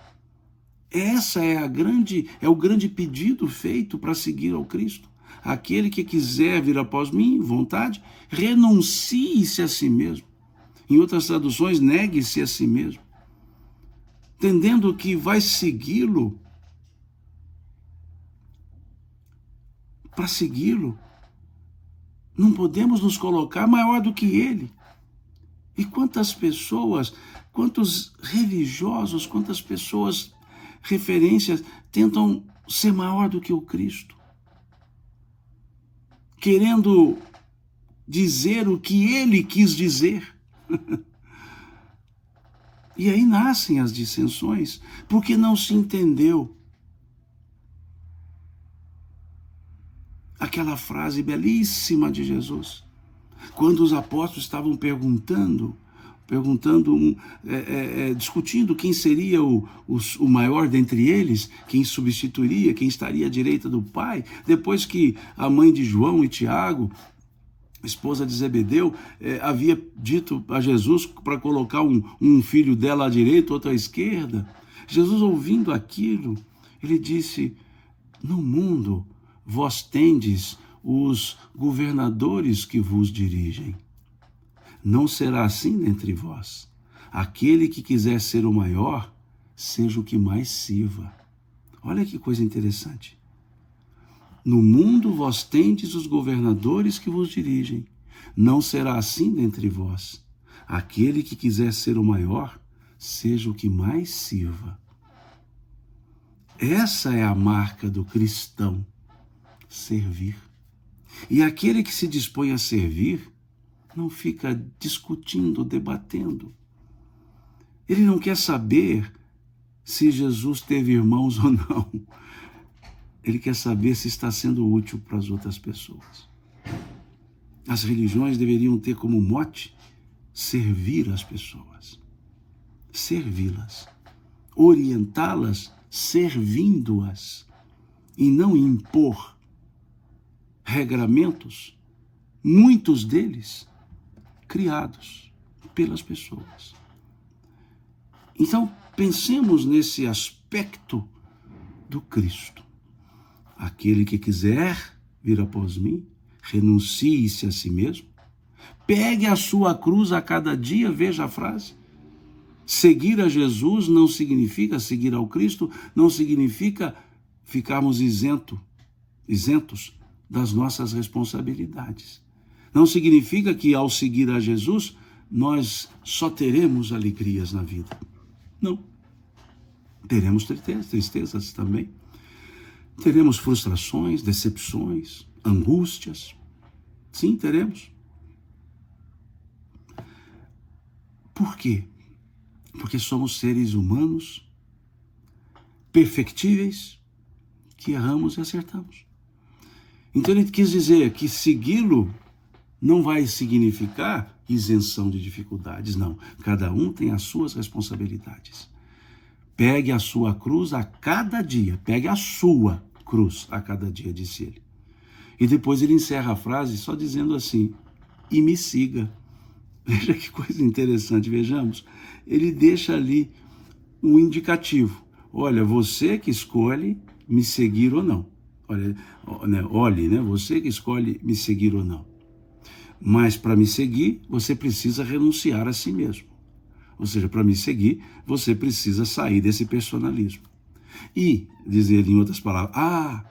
Essa é o grande pedido feito para seguir ao Cristo. Aquele que quiser vir após mim, vontade, renuncie-se a si mesmo. Em outras traduções, negue-se a si mesmo. Entendendo que vai segui-lo. Para segui-lo, não podemos nos colocar maior do que ele. E quantas pessoas, quantos religiosos, quantas pessoas, referências, tentam ser maior do que o Cristo, querendo dizer o que ele quis dizer. E aí nascem as dissensões, porque não se entendeu aquela frase belíssima de Jesus, quando os apóstolos estavam discutindo quem seria o maior dentre eles, quem substituiria, quem estaria à direita do Pai, depois que a mãe de João e Tiago, esposa de Zebedeu, havia dito a Jesus para colocar um filho dela à direita, outro à esquerda. Jesus, ouvindo aquilo, ele disse: no mundo vós tendes os governadores que vos dirigem. Não será assim dentre vós. Aquele que quiser ser o maior, seja o que mais sirva. Olha que coisa interessante. No mundo vós tendes os governadores que vos dirigem. Não será assim dentre vós. Aquele que quiser ser o maior, seja o que mais sirva. Essa é a marca do cristão. Servir. E aquele que se dispõe a servir não fica discutindo, debatendo. Ele não quer saber se Jesus teve irmãos ou não. Ele quer saber se está sendo útil para as outras pessoas. As religiões deveriam ter como mote servir as pessoas, servi-las, orientá-las servindo-as e não impor regramentos, muitos deles criados pelas pessoas. Então, pensemos nesse aspecto do Cristo. Aquele que quiser vir após mim, renuncie-se a si mesmo, pegue a sua cruz a cada dia, veja a frase. Seguir a Jesus não significa seguir ao Cristo, não significa ficarmos isentos das nossas responsabilidades. Não significa que ao seguir a Jesus, nós só teremos alegrias na vida. Não. Teremos tristezas também. Teremos frustrações, decepções, angústias. Sim, teremos. Por quê? Porque somos seres humanos, perfectíveis, que erramos e acertamos. Então ele quis dizer que segui-lo não vai significar isenção de dificuldades, não. Cada um tem as suas responsabilidades. Pegue a sua cruz a cada dia. Pegue a sua cruz a cada dia, disse ele. E depois ele encerra a frase só dizendo assim: e me siga. Veja que coisa interessante, vejamos. Ele deixa ali um indicativo. Olha, você que escolhe me seguir ou não. Olhe, você que escolhe me seguir ou não. Mas para me seguir, você precisa renunciar a si mesmo. Ou seja, para me seguir, você precisa sair desse personalismo. E, diz ele em outras palavras,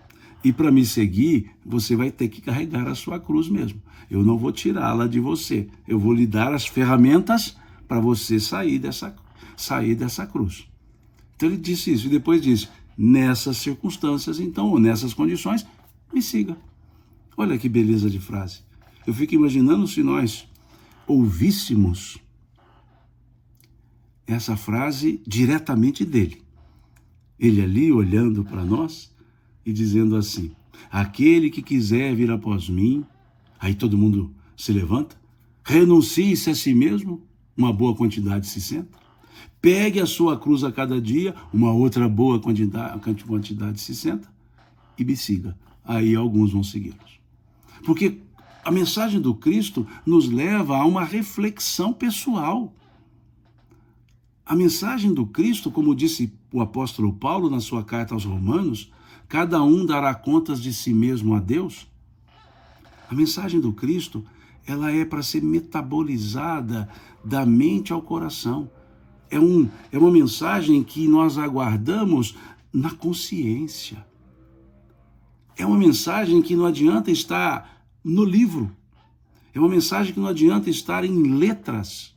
e para me seguir, você vai ter que carregar a sua cruz mesmo. Eu não vou tirá-la de você. Eu vou lhe dar as ferramentas para você sair dessa cruz. Então ele disse isso, e depois disse: nessas circunstâncias, então, ou nessas condições, me siga. Olha que beleza de frase. Eu fico imaginando se nós ouvíssemos essa frase diretamente dele. Ele ali olhando para nós e dizendo assim: aquele que quiser vir após mim. Aí todo mundo se levanta. Renuncie-se a si mesmo, uma boa quantidade se senta. Pegue a sua cruz a cada dia, uma outra boa quantidade se senta. E me siga. Aí alguns vão segui-los. Porque a mensagem do Cristo nos leva a uma reflexão pessoal. A mensagem do Cristo, como disse o apóstolo Paulo na sua carta aos Romanos, cada um dará contas de si mesmo a Deus. A mensagem do Cristo, ela é para ser metabolizada da mente ao coração. É uma mensagem que nós aguardamos na consciência. É uma mensagem que não adianta estar no livro. É uma mensagem que não adianta estar em letras.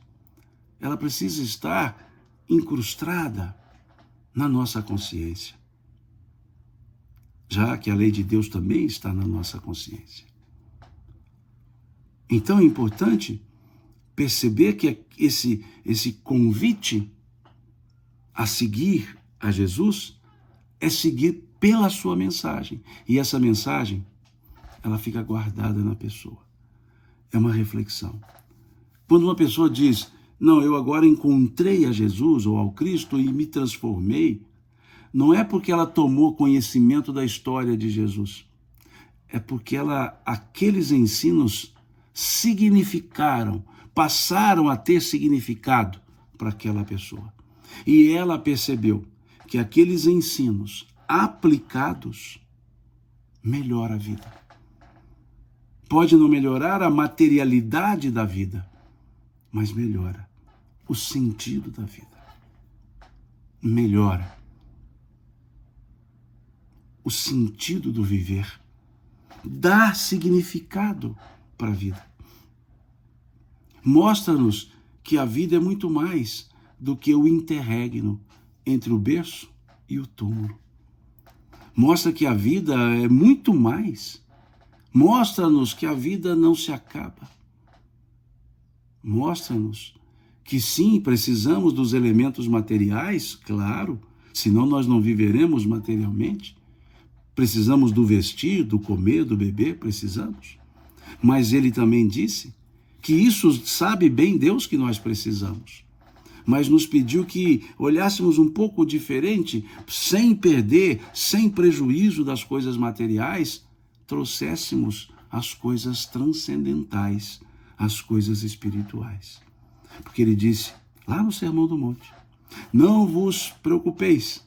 Ela precisa estar incrustada na nossa consciência. Já que a lei de Deus também está na nossa consciência. Então é importante perceber que esse convite a seguir a Jesus é seguir pela sua mensagem. E essa mensagem, ela fica guardada na pessoa. É uma reflexão. Quando uma pessoa diz, não, eu agora encontrei a Jesus ou ao Cristo e me transformei, não é porque ela tomou conhecimento da história de Jesus. É porque aqueles ensinos significaram, passaram a ter significado para aquela pessoa. E ela percebeu que aqueles ensinos aplicados melhoram a vida. Pode não melhorar a materialidade da vida, mas melhora o sentido da vida. Melhora o sentido do viver. Dá significado para a vida. Mostra-nos que a vida é muito mais do que o interregno entre o berço e o túmulo. Mostra que a vida é muito mais. Mostra-nos que a vida não se acaba. Mostra-nos que sim, precisamos dos elementos materiais, claro, senão nós não viveremos materialmente. Precisamos do vestir, do comer, do beber, precisamos. Mas ele também disse que isso sabe bem Deus que nós precisamos. Mas nos pediu que olhássemos um pouco diferente, sem perder, sem prejuízo das coisas materiais, trouxéssemos as coisas transcendentais, as coisas espirituais. Porque ele disse, lá no Sermão do Monte, não vos preocupeis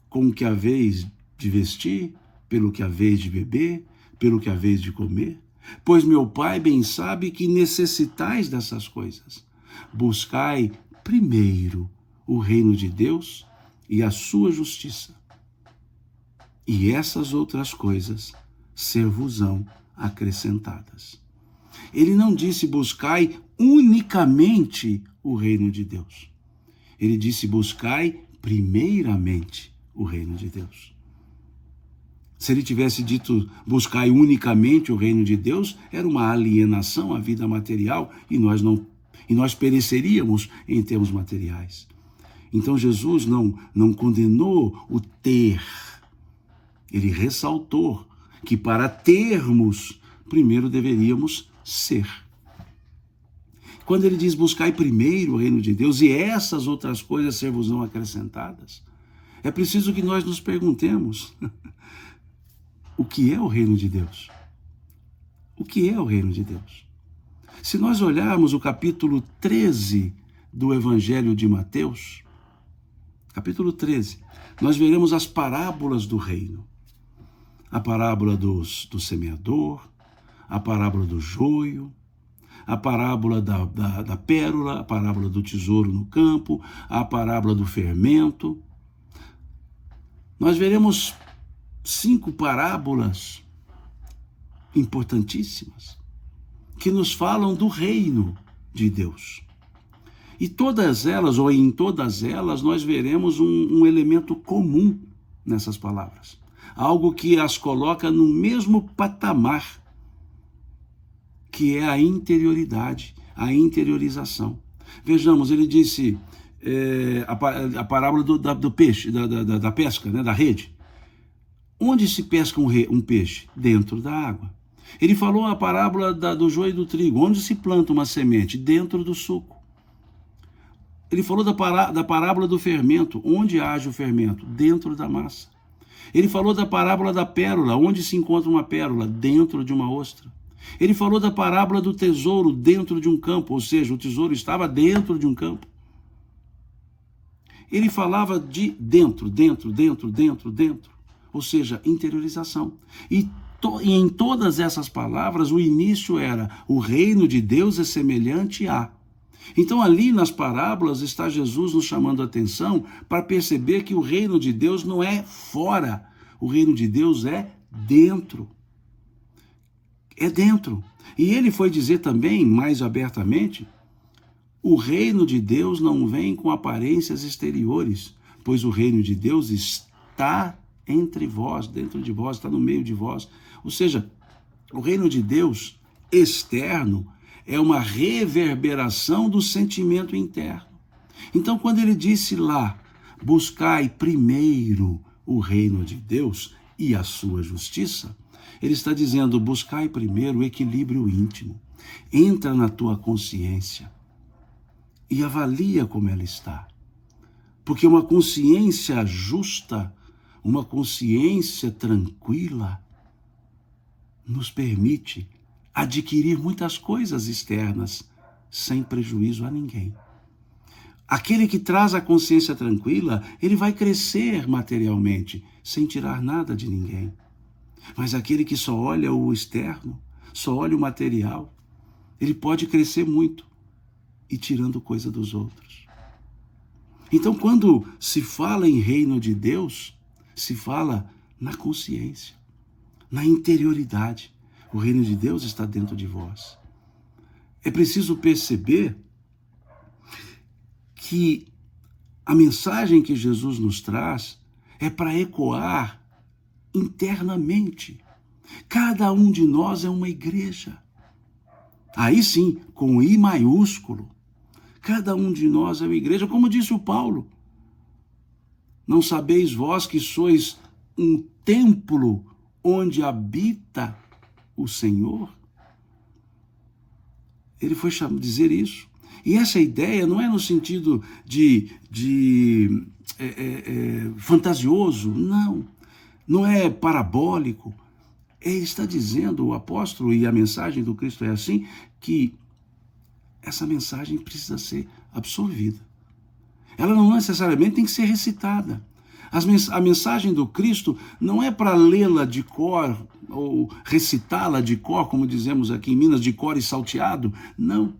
com o que haveis de vestir, pelo que haveis de beber, pelo que haveis de comer, pois meu Pai bem sabe que necessitais dessas coisas. Buscai primeiro o reino de Deus e a sua justiça, e essas outras coisas ser-vos-ão acrescentadas. Ele não disse buscai unicamente o reino de Deus. Ele disse buscai primeiramente o reino de Deus. Se ele tivesse dito buscai unicamente o reino de Deus, era uma alienação à vida material e nós pereceríamos em termos materiais. Então Jesus não condenou o ter. Ele ressaltou que para termos, primeiro deveríamos ser. Quando ele diz buscai primeiro o reino de Deus e essas outras coisas ser-vos-ão acrescentadas, é preciso que nós nos perguntemos o que é o reino de Deus? O que é o reino de Deus? Se nós olharmos o capítulo 13 do Evangelho de Mateus, capítulo 13, nós veremos as parábolas do reino. A parábola do semeador, a parábola do joio, a parábola da pérola, a parábola do tesouro no campo, a parábola do fermento. Nós veremos 5 parábolas importantíssimas que nos falam do reino de Deus. E todas elas, ou em todas elas, nós veremos um elemento comum nessas palavras. Algo que as coloca no mesmo patamar, que é a interioridade, a interiorização. Vejamos, ele disse a parábola do peixe, da pesca, né, da rede. Onde se pesca um peixe? Dentro da água. Ele falou a parábola do joio e do trigo. Onde se planta uma semente? Dentro do suco. Ele falou da parábola do fermento. Onde age o fermento? Dentro da massa. Ele falou da parábola da pérola. Onde se encontra uma pérola? Dentro de uma ostra. Ele falou da parábola do tesouro dentro de um campo, ou seja, o tesouro estava dentro de um campo. Ele falava de dentro, ou seja, interiorização. E em todas essas palavras, o início era: o reino de Deus é semelhante a. Então, ali nas parábolas está Jesus nos chamando a atenção para perceber que o reino de Deus não é fora, o reino de Deus é dentro. É dentro. E ele foi dizer também, mais abertamente, o reino de Deus não vem com aparências exteriores, pois o reino de Deus está entre vós, dentro de vós, está no meio de vós. Ou seja, o reino de Deus externo é uma reverberação do sentimento interno. Então, quando ele disse lá, buscai primeiro o reino de Deus e a sua justiça, ele está dizendo, buscai primeiro o equilíbrio íntimo. Entra na tua consciência e avalia como ela está. Porque uma consciência justa, uma consciência tranquila, nos permite adquirir muitas coisas externas sem prejuízo a ninguém. Aquele que traz a consciência tranquila, ele vai crescer materialmente, sem tirar nada de ninguém. Mas aquele que só olha o externo, só olha o material, ele pode crescer muito e tirando coisa dos outros. Então, quando se fala em reino de Deus, se fala na consciência, na interioridade. O reino de Deus está dentro de vós. É preciso perceber que a mensagem que Jesus nos traz é para ecoar internamente. Cada um de nós é uma igreja. Aí sim, com I maiúsculo. Cada um de nós é uma igreja, como disse o Paulo. Não sabeis vós que sois um templo onde habita o Senhor? Ele foi dizer isso. E essa ideia não é no sentido de fantasioso, não. Não é parabólico. Ele está dizendo, o apóstolo, e a mensagem do Cristo é assim, que essa mensagem precisa ser absorvida. Ela não necessariamente tem que ser recitada. A mensagem do Cristo não é para lê-la de cor ou recitá-la de cor, como dizemos aqui em Minas, de cor e salteado. Não.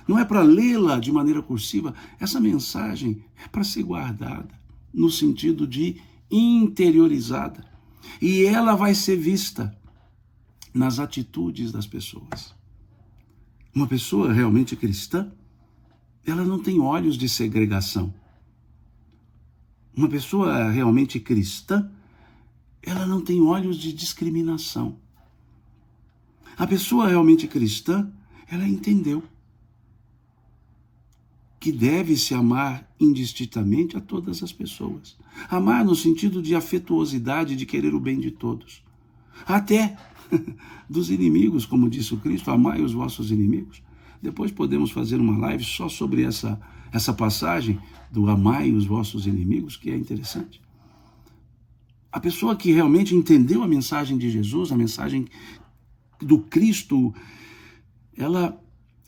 Não é para lê-la de maneira cursiva. Essa mensagem é para ser guardada no sentido de interiorizada. E ela vai ser vista nas atitudes das pessoas. Uma pessoa realmente cristã, ela não tem olhos de segregação. Uma pessoa realmente cristã, ela não tem olhos de discriminação. A pessoa realmente cristã, ela entendeu que deve se amar indistintamente a todas as pessoas. Amar no sentido de afetuosidade, de querer o bem de todos. Até dos inimigos, como disse o Cristo, amai os vossos inimigos. Depois podemos fazer uma live só sobre essa passagem do amai os vossos inimigos, que é interessante. A pessoa que realmente entendeu a mensagem de Jesus, a mensagem do Cristo, ela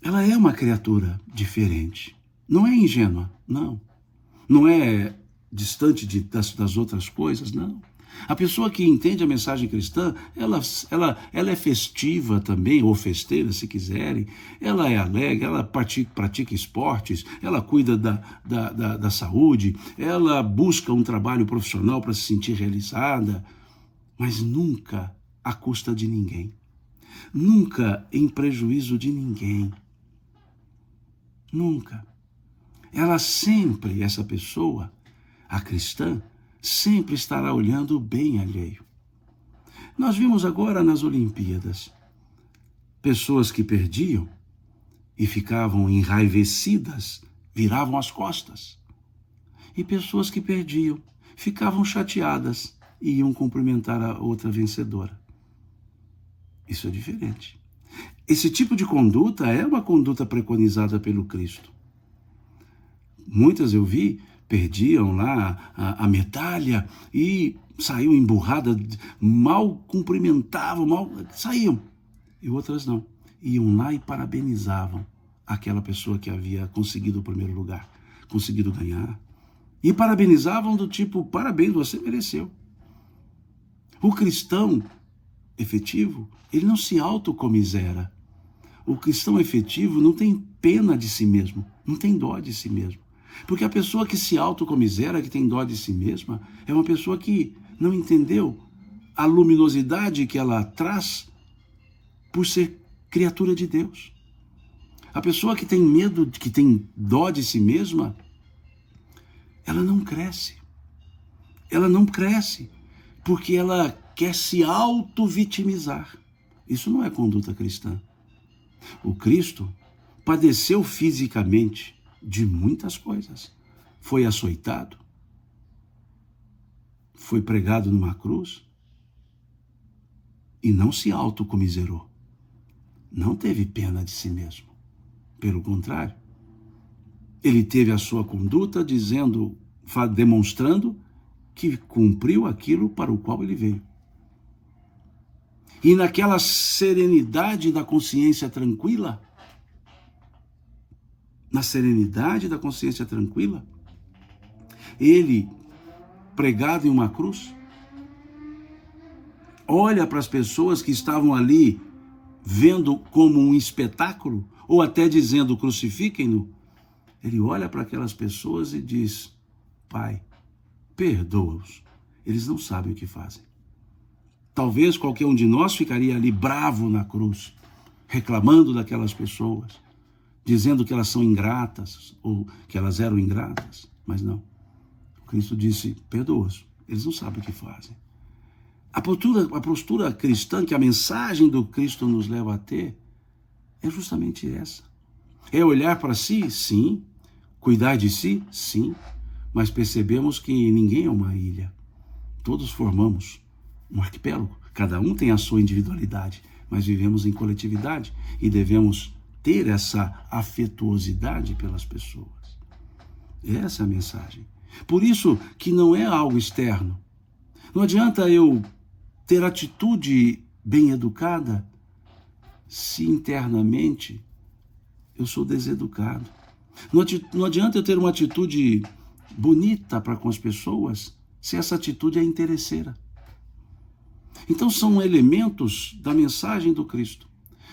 é uma criatura diferente. Não é ingênua, não. Não é distante das outras coisas, não. A pessoa que entende a mensagem cristã, ela é festiva também, ou festeira, se quiserem. Ela é alegre, ela pratica esportes, ela cuida da saúde, ela busca um trabalho profissional para se sentir realizada, mas nunca à custa de ninguém. Nunca em prejuízo de ninguém. Nunca. Ela sempre, essa pessoa, a cristã, sempre estará olhando o bem alheio. Nós vimos agora nas Olimpíadas pessoas que perdiam e ficavam enraivecidas, viravam as costas. E pessoas que perdiam, ficavam chateadas e iam cumprimentar a outra vencedora. Isso é diferente. Esse tipo de conduta é uma conduta preconizada pelo Cristo. Muitas eu vi, perdiam lá a medalha e saíam emburradas, mal cumprimentavam, mal saíam. E outras não. Iam lá e parabenizavam aquela pessoa que havia conseguido o primeiro lugar, conseguido ganhar. E parabenizavam do tipo, parabéns, você mereceu. O cristão efetivo, ele não se autocomisera. O cristão efetivo não tem pena de si mesmo, não tem dó de si mesmo. Porque a pessoa que se autocomisera, que tem dó de si mesma, é uma pessoa que não entendeu a luminosidade que ela traz por ser criatura de Deus. A pessoa que tem medo, que tem dó de si mesma, ela não cresce. Ela não cresce porque ela quer se auto-vitimizar. Isso não é conduta cristã. O Cristo padeceu fisicamente de muitas coisas. Foi açoitado, foi pregado numa cruz e não se autocomiserou. Não teve pena de si mesmo. Pelo contrário, ele teve a sua conduta demonstrando que cumpriu aquilo para o qual ele veio. E naquela serenidade da consciência tranquila, ele, pregado em uma cruz, olha para as pessoas que estavam ali vendo como um espetáculo, ou até dizendo crucifiquem-no. Ele olha para aquelas pessoas e diz, Pai, perdoa-os, eles não sabem o que fazem. Talvez qualquer um de nós ficaria ali bravo na cruz, reclamando daquelas pessoas, dizendo que elas são ingratas, ou que elas eram ingratas, mas não. Cristo disse, perdoa-os, eles não sabem o que fazem. A postura cristã, que a mensagem do Cristo nos leva a ter, é justamente essa. É olhar para si, sim. Cuidar de si, sim. Mas percebemos que ninguém é uma ilha. Todos formamos um arquipélago. Cada um tem a sua individualidade, mas vivemos em coletividade e devemos ter essa afetuosidade pelas pessoas. Essa é a mensagem. Por isso que não é algo externo. Não adianta eu ter atitude bem educada se internamente eu sou deseducado. Não adianta eu ter uma atitude bonita para com as pessoas se essa atitude é interesseira. Então são elementos da mensagem do Cristo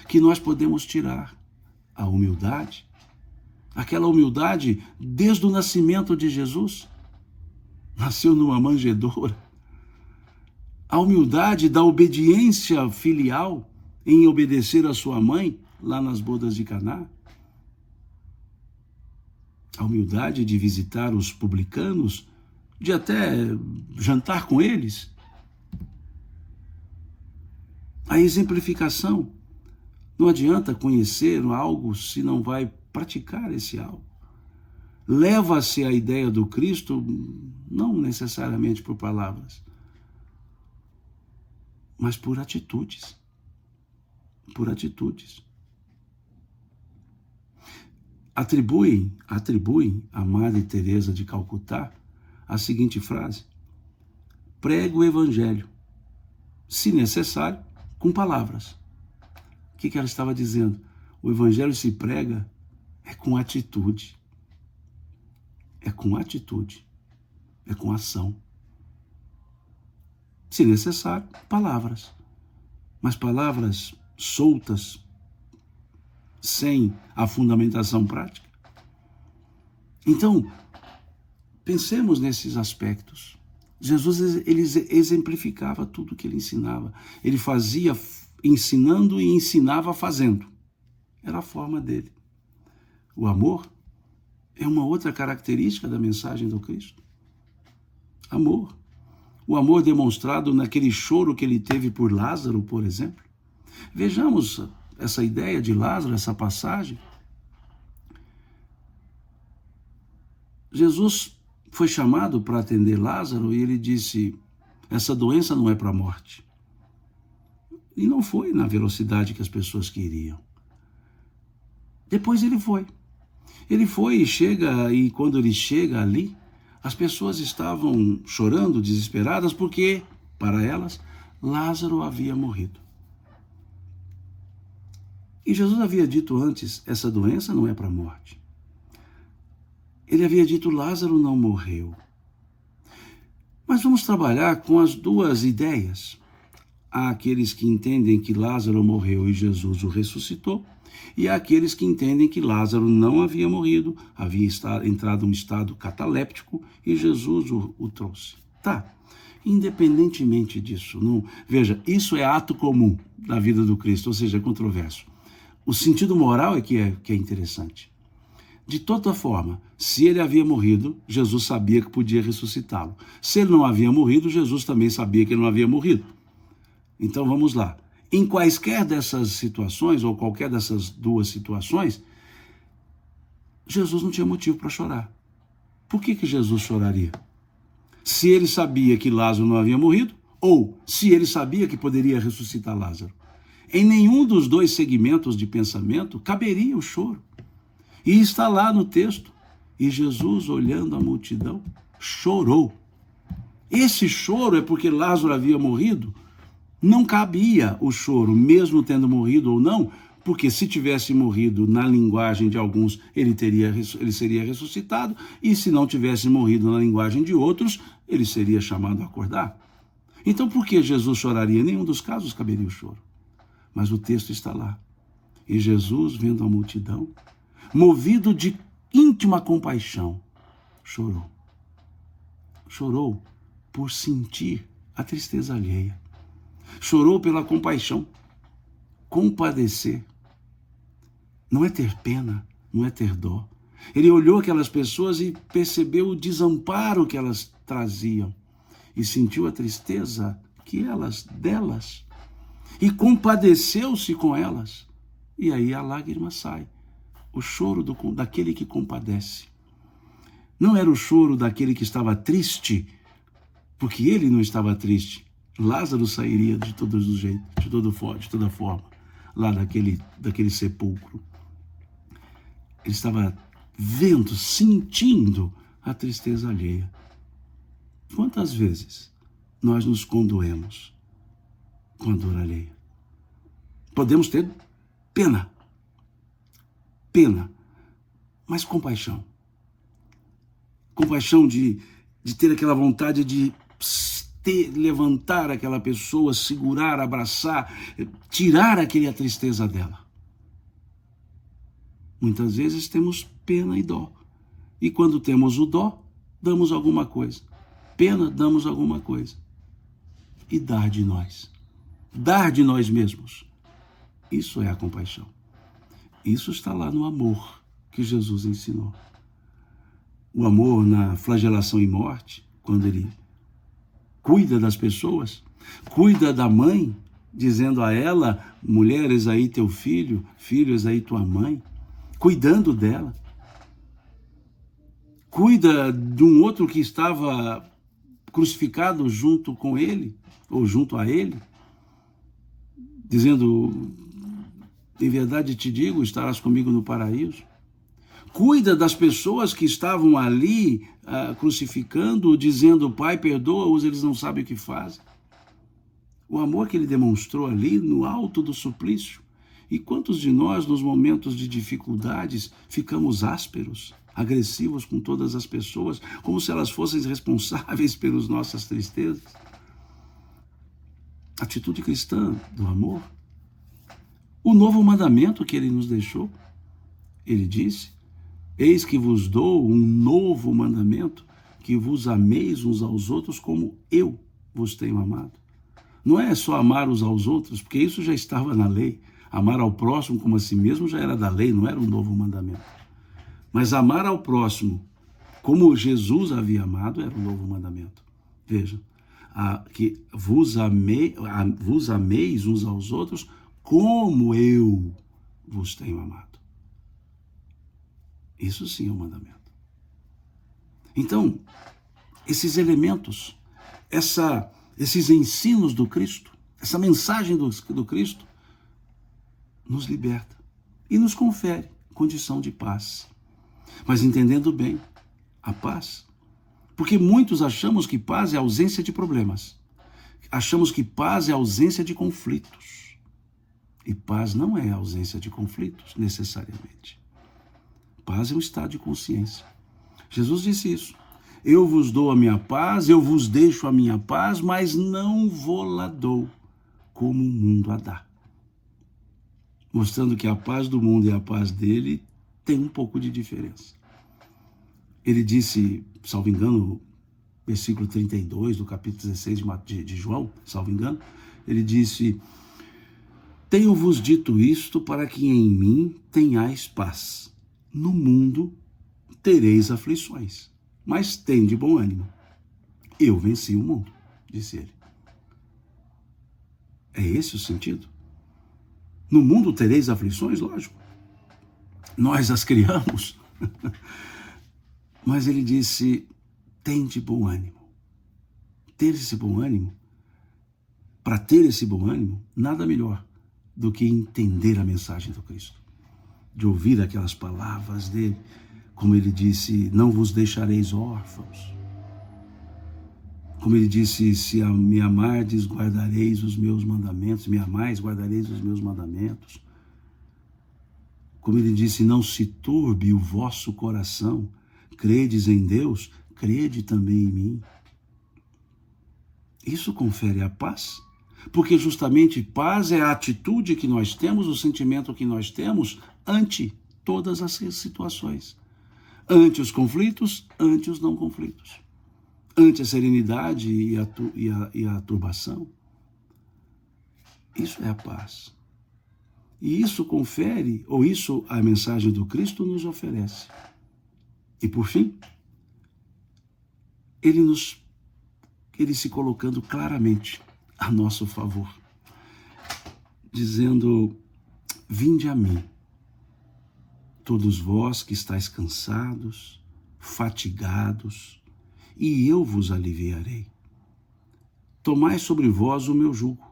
que nós podemos tirar. A humildade, aquela humildade desde o nascimento de Jesus, nasceu numa manjedoura. A humildade da obediência filial em obedecer a sua mãe lá nas bodas de Caná. A humildade de visitar os publicanos, de até jantar com eles. A exemplificação. Não adianta conhecer algo se não vai praticar esse algo. Leva-se a ideia do Cristo, não necessariamente por palavras, mas por atitudes. Por atitudes. Atribuem a Madre Teresa de Calcutá a seguinte frase: prega o Evangelho, se necessário, com palavras. O que ela estava dizendo? O Evangelho se prega com atitude. É com atitude. É com ação. Se necessário, palavras. Mas palavras soltas, sem a fundamentação prática. Então, pensemos nesses aspectos. Jesus, ele exemplificava tudo que ele ensinava. Ele fazia ensinando e ensinava fazendo. Era a forma dele. O amor é uma outra característica da mensagem do Cristo. Amor. O amor demonstrado naquele choro que ele teve por Lázaro, por exemplo. Vejamos essa ideia de Lázaro, essa passagem. Jesus foi chamado para atender Lázaro e ele disse, essa doença não é para a morte. E não foi na velocidade que as pessoas queriam. Depois ele foi. Ele foi e chega, e quando ele chega ali, as pessoas estavam chorando, desesperadas, porque, para elas, Lázaro havia morrido. E Jesus havia dito antes, essa doença não é para a morte. Ele havia dito, Lázaro não morreu. Mas vamos trabalhar com as duas ideias. Há aqueles que entendem que Lázaro morreu e Jesus o ressuscitou, e há aqueles que entendem que Lázaro não havia morrido, havia entrado em um estado cataléptico e Jesus o trouxe. Tá, independentemente disso, não, veja, isso é ato comum da vida do Cristo, ou seja, é controverso. O sentido moral é que é interessante. De toda forma, se ele havia morrido, Jesus sabia que podia ressuscitá-lo. Se ele não havia morrido, Jesus também sabia que ele não havia morrido. Então vamos lá. Em quaisquer dessas situações, ou qualquer dessas duas situações, Jesus não tinha motivo para chorar. Por que Jesus choraria? Se ele sabia que Lázaro não havia morrido, ou se ele sabia que poderia ressuscitar Lázaro. Em nenhum dos dois segmentos de pensamento caberia o choro. E está lá no texto. E Jesus, olhando a multidão, chorou. Esse choro é porque Lázaro havia morrido? Não cabia o choro, mesmo tendo morrido ou não, porque se tivesse morrido na linguagem de alguns, ele seria ressuscitado, e se não tivesse morrido na linguagem de outros, ele seria chamado a acordar. Então, por que Jesus choraria? Em nenhum dos casos caberia o choro. Mas o texto está lá. E Jesus, vendo a multidão, movido de íntima compaixão, chorou. Chorou por sentir a tristeza alheia. Chorou pela compaixão. Compadecer não é ter pena, não é ter dó. Ele olhou aquelas pessoas e percebeu o desamparo que elas traziam e sentiu a tristeza delas e compadeceu-se com elas. E aí a lágrima sai. O choro daquele que compadece. Não era o choro daquele que estava triste, porque ele não estava triste. Lázaro sairia de todos os jeitos, de toda forma, lá daquele sepulcro. Ele estava vendo, sentindo a tristeza alheia. Quantas vezes nós nos condoemos com a dor alheia? Podemos ter pena, mas compaixão. Compaixão de ter aquela vontade de levantar aquela pessoa, segurar, abraçar, tirar a tristeza dela. Muitas vezes temos pena e dó. E quando temos o dó, damos alguma coisa. Pena, damos alguma coisa. E dar de nós. Dar de nós mesmos. Isso é a compaixão. Isso está lá no amor que Jesus ensinou. O amor na flagelação e morte, quando ele cuida das pessoas, cuida da mãe, dizendo a ela, mulher, eis aí teu filho, filho, eis aí tua mãe, cuidando dela. Cuida de um outro que estava crucificado junto com ele, ou junto a ele, dizendo, em verdade te digo, estarás comigo no paraíso. Cuida das pessoas que estavam ali crucificando, dizendo, Pai, perdoa-os, eles não sabem o que fazem. O amor que ele demonstrou ali no alto do suplício. E quantos de nós, nos momentos de dificuldades, ficamos ásperos, agressivos com todas as pessoas, como se elas fossem responsáveis pelas nossas tristezas? Atitude cristã do amor. O novo mandamento que ele nos deixou, ele disse, eis que vos dou um novo mandamento, que vos ameis uns aos outros como eu vos tenho amado. Não é só amar uns aos outros, porque isso já estava na lei. Amar ao próximo como a si mesmo já era da lei, não era um novo mandamento. Mas amar ao próximo como Jesus havia amado era um novo mandamento. Vejam, que vos ameis uns aos outros como eu vos tenho amado. Isso sim é um mandamento. Então, esses elementos, esses ensinos do Cristo, Essa mensagem do Cristo nos liberta e nos confere condição de paz. Mas entendendo bem a paz, porque muitos achamos que paz é ausência de problemas. Achamos que paz é ausência de conflitos. E paz não é ausência de conflitos, necessariamente. Paz é um estado de consciência. Jesus disse isso. Eu vos dou a minha paz, eu vos deixo a minha paz, mas não vou-la dou como o mundo a dá. Mostrando que a paz do mundo e a paz dele tem um pouco de diferença. Ele disse, salvo engano, versículo 32 do capítulo 16 de João, salvo engano, ele disse: tenho-vos dito isto para que em mim tenhais paz. No mundo tereis aflições, mas tende bom ânimo. Eu venci o mundo, disse ele. É esse o sentido? No mundo tereis aflições, lógico. Nós as criamos. Mas ele disse, tende bom ânimo. Ter esse bom ânimo, para ter esse bom ânimo, nada melhor do que entender a mensagem do Cristo. De ouvir aquelas palavras dele, como ele disse, não vos deixareis órfãos. Como ele disse, se me amardes, guardareis os meus mandamentos. Me amais, guardareis os meus mandamentos. Como ele disse, não se turbe o vosso coração. Credes em Deus, crede também em mim. Isso confere a paz. Porque justamente paz é a atitude que nós temos, o sentimento que nós temos ante todas as situações. Ante os conflitos, ante os não conflitos. Ante a serenidade e a turbação. Isso é a paz. E isso confere, ou isso a mensagem do Cristo nos oferece. E por fim, ele se colocando claramente a nosso favor, dizendo, vinde a mim, todos vós que estáis cansados, fatigados, e eu vos aliviarei. Tomai sobre vós o meu jugo,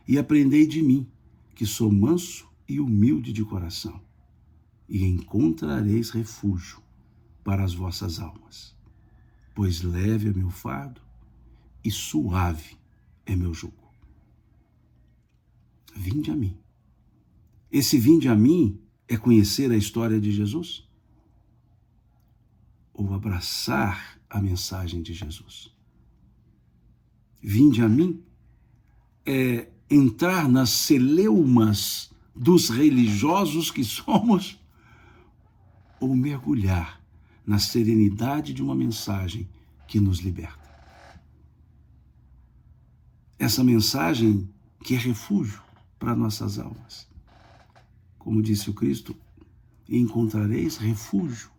e aprendei de mim, que sou manso e humilde de coração, e encontrareis refúgio para as vossas almas, pois leve é meu fardo e suave é meu jugo. Vinde a mim. Esse vinde a mim é conhecer a história de Jesus? Ou abraçar a mensagem de Jesus? Vinde a mim é entrar nas celeumas dos religiosos que somos, ou mergulhar na serenidade de uma mensagem que nos liberta. Essa mensagem que é refúgio para nossas almas. Como disse o Cristo, encontrareis refúgio.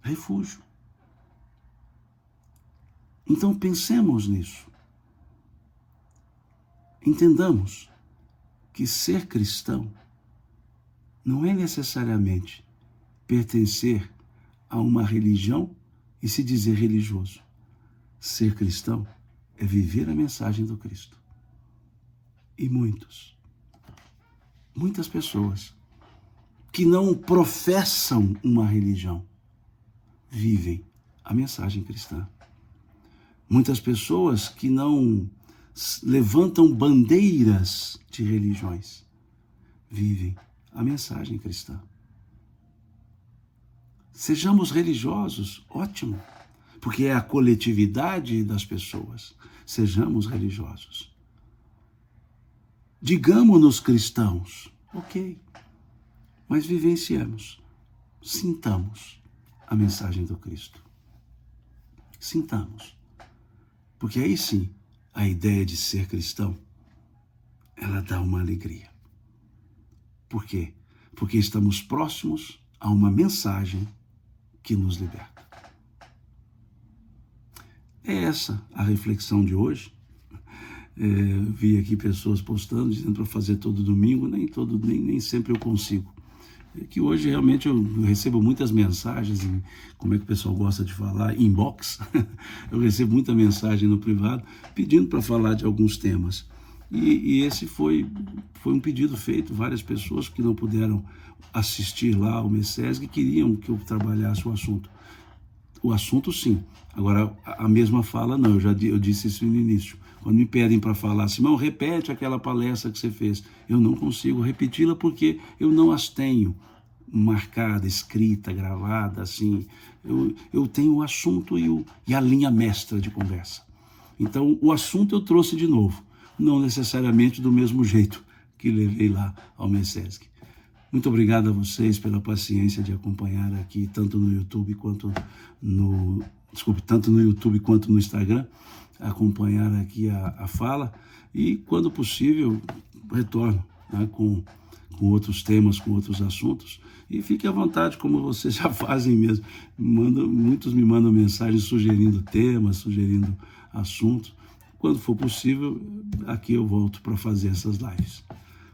Refúgio. Então pensemos nisso. Entendamos que ser cristão não é necessariamente pertencer a uma religião e se dizer religioso. Ser cristão é viver a mensagem do Cristo. E muitas pessoas que não professam uma religião vivem a mensagem cristã. Muitas pessoas que não levantam bandeiras de religiões vivem a mensagem cristã. Sejamos religiosos, ótimo, porque é a coletividade das pessoas. Sejamos religiosos. Digamos-nos cristãos, ok, mas vivenciemos, sintamos a mensagem do Cristo. Sintamos, porque aí sim, a ideia de ser cristão, ela dá uma alegria. Por quê? Porque estamos próximos a uma mensagem que nos liberta. É essa a reflexão de hoje. Vi aqui pessoas postando, dizendo para fazer todo domingo, nem sempre eu consigo. que hoje realmente eu recebo muitas mensagens, como é que o pessoal gosta de falar, inbox. Eu recebo muita mensagem no privado pedindo para falar de alguns temas. E esse foi um pedido feito, várias pessoas que não puderam assistir lá ao MECESG queriam que eu trabalhasse o assunto. O assunto, sim. Agora, a mesma fala, não. Eu disse isso no início. Quando me pedem para falar, Simão, repete aquela palestra que você fez. Eu não consigo repeti-la porque eu não as tenho marcada, escrita, gravada, assim. Eu tenho o assunto e a linha mestra de conversa. Então, o assunto eu trouxe de novo. Não necessariamente do mesmo jeito que levei lá ao MECESG. Muito obrigado a vocês pela paciência de acompanhar aqui, tanto no YouTube quanto tanto no YouTube quanto no Instagram, acompanhar aqui a fala e, quando possível, retorno, né, com outros temas, com outros assuntos. E fique à vontade, como vocês já fazem mesmo. Muitos me mandam mensagens sugerindo temas, sugerindo assuntos. Quando for possível, aqui eu volto para fazer essas lives.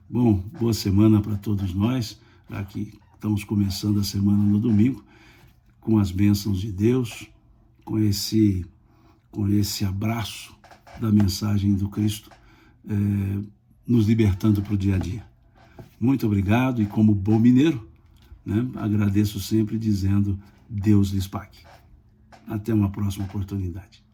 Bom, boa semana para todos nós. Aqui estamos começando a semana no domingo, com as bênçãos de Deus, com esse abraço da mensagem do Cristo, nos libertando para o dia a dia. Muito obrigado, e como bom mineiro, né, agradeço sempre dizendo: Deus lhes pague. Até uma próxima oportunidade.